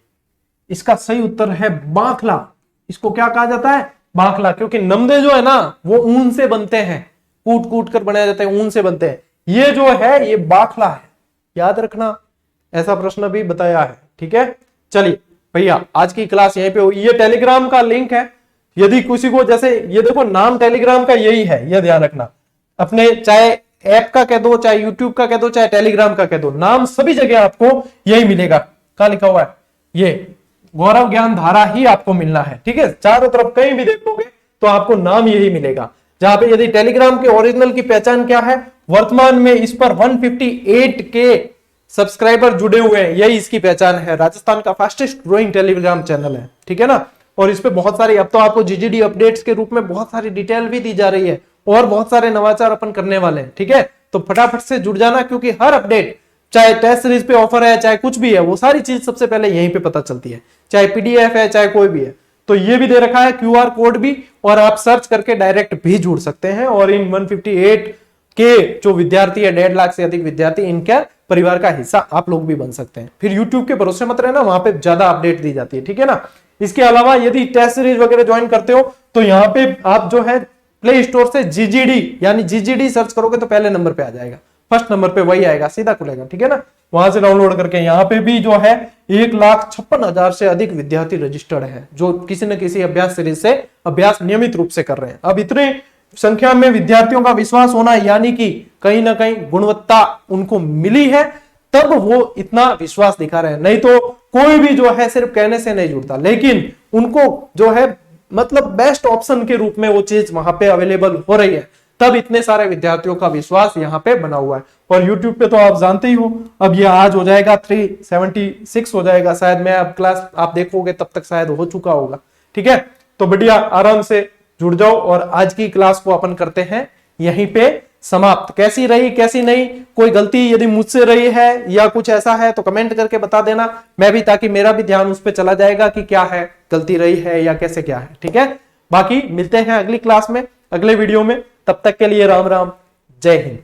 इसका सही उत्तर है बाखला। इसको क्या कहा जाता है, बाखला, क्योंकि नमदे जो है ना वो ऊन से बनते हैं, कूट कूट कर बनाए जाते हैं, ऊन से बनते हैं। ये जो है ये बाखला है, याद रखना, ऐसा प्रश्न भी बताया है। ठीक है, चलिए भैया आज की क्लास यहीं पे हुई। ये टेलीग्राम का लिंक है, यदि किसी को, जैसे ये देखो नाम टेलीग्राम का यही है, ये ध्यान रखना। अपने चाहे ऐप का कह दो, चाहे यूट्यूब का कह दो, चाहे टेलीग्राम का कह दो, नाम सभी जगह आपको यही मिलेगा। क्या लिखा हुआ है, ये गौरव ज्ञान धारा ही आपको मिलना है। ठीक है, चारों तरफ कहीं भी देखोगे तो आपको नाम यही मिलेगा। जहां पे यदि टेलीग्राम के ओरिजिनल की पहचान क्या है, वर्तमान में इस पर 158 के सब्सक्राइबर जुड़े हुए हैं, यही इसकी पहचान है। राजस्थान का फास्टेस्ट ग्रोइंग टेलीग्राम चैनल है। ठीक है ना, और इस पे बहुत सारी, अब तो आपको जीजीडी अपडेट्स के रूप में बहुत सारी डिटेल भी दी जा रही है, और बहुत सारे नवाचार अपन करने वाले हैं। ठीक है, तो फटाफट से जुड़ जाना, क्योंकि हर अपडेट, चाहे टेस्ट सीरीज पे ऑफर है, चाहे कुछ भी है, वो सारी चीज सबसे पहले यहीं पे पता चलती है, चाहे पीडीएफ है, चाहे कोई भी है। तो ये भी दे रखा है क्यूआर कोड भी, और आप सर्च करके डायरेक्ट भी जुड़ सकते हैं। और इन 158 के जो विद्यार्थी है, 1.5 लाख से अधिक विद्यार्थी, इनका परिवार का हिस्सा आप लोग भी बन सकते हैं। फिर यूट्यूब के भरोसे मत रहना, वहां पे ज्यादा अपडेट दी जाती है। ठीक है ना, इसके अलावा यदि टेस्ट सीरीज वगैरह ज्वाइन करते हो तो यहाँ पे आप जो है प्ले स्टोर से जीजीडी यानी जीजीडी सर्च करोगे तो पहले नंबर पे आ जाएगा, फर्स्ट नंबर पे वही आएगा, सीधा खुलेगा। ठीक है ना, वहां से डाउनलोड करके, यहाँ पे भी जो है 1,56,000 से अधिक विद्यार्थी रजिस्टर्ड है, जो किसी न किसी अभ्यास सीरीज से अभ्यास नियमित रूप से कर रहे हैं। अब इतने संख्या में विद्यार्थियों का विश्वास होना, यानी कि कहीं ना कहीं गुणवत्ता उनको मिली है, तब वो इतना विश्वास दिखा रहे हैं। नहीं तो कोई भी जो है सिर्फ कहने से नहीं जुड़ता, लेकिन उनको जो है मतलब बेस्ट ऑप्शन के रूप में वो चीज वहां पे अवेलेबल हो रही है, तब इतने सारे विद्यार्थियों का विश्वास यहाँ पे बना हुआ है। और YouTube पे तो आप जानते ही हो, अब ये आज हो जाएगा 376 हो जाएगा शायद, मैं अब क्लास आप देखोगे तब तक शायद हो चुका होगा। ठीक है, तो बढ़िया आराम से जुड़ जाओ, और आज की क्लास को अपन करते हैं यहीं पे समाप्त। कैसी रही कैसी नहीं, कोई गलती यदि मुझसे रही है या कुछ ऐसा है तो कमेंट करके बता देना, मैं भी, ताकि मेरा भी ध्यान उस पर चला जाएगा कि क्या है, गलती रही है या कैसे क्या है। ठीक है, बाकी मिलते हैं अगली क्लास में, अगले वीडियो में। तब तक के लिए राम राम, जय हिंद।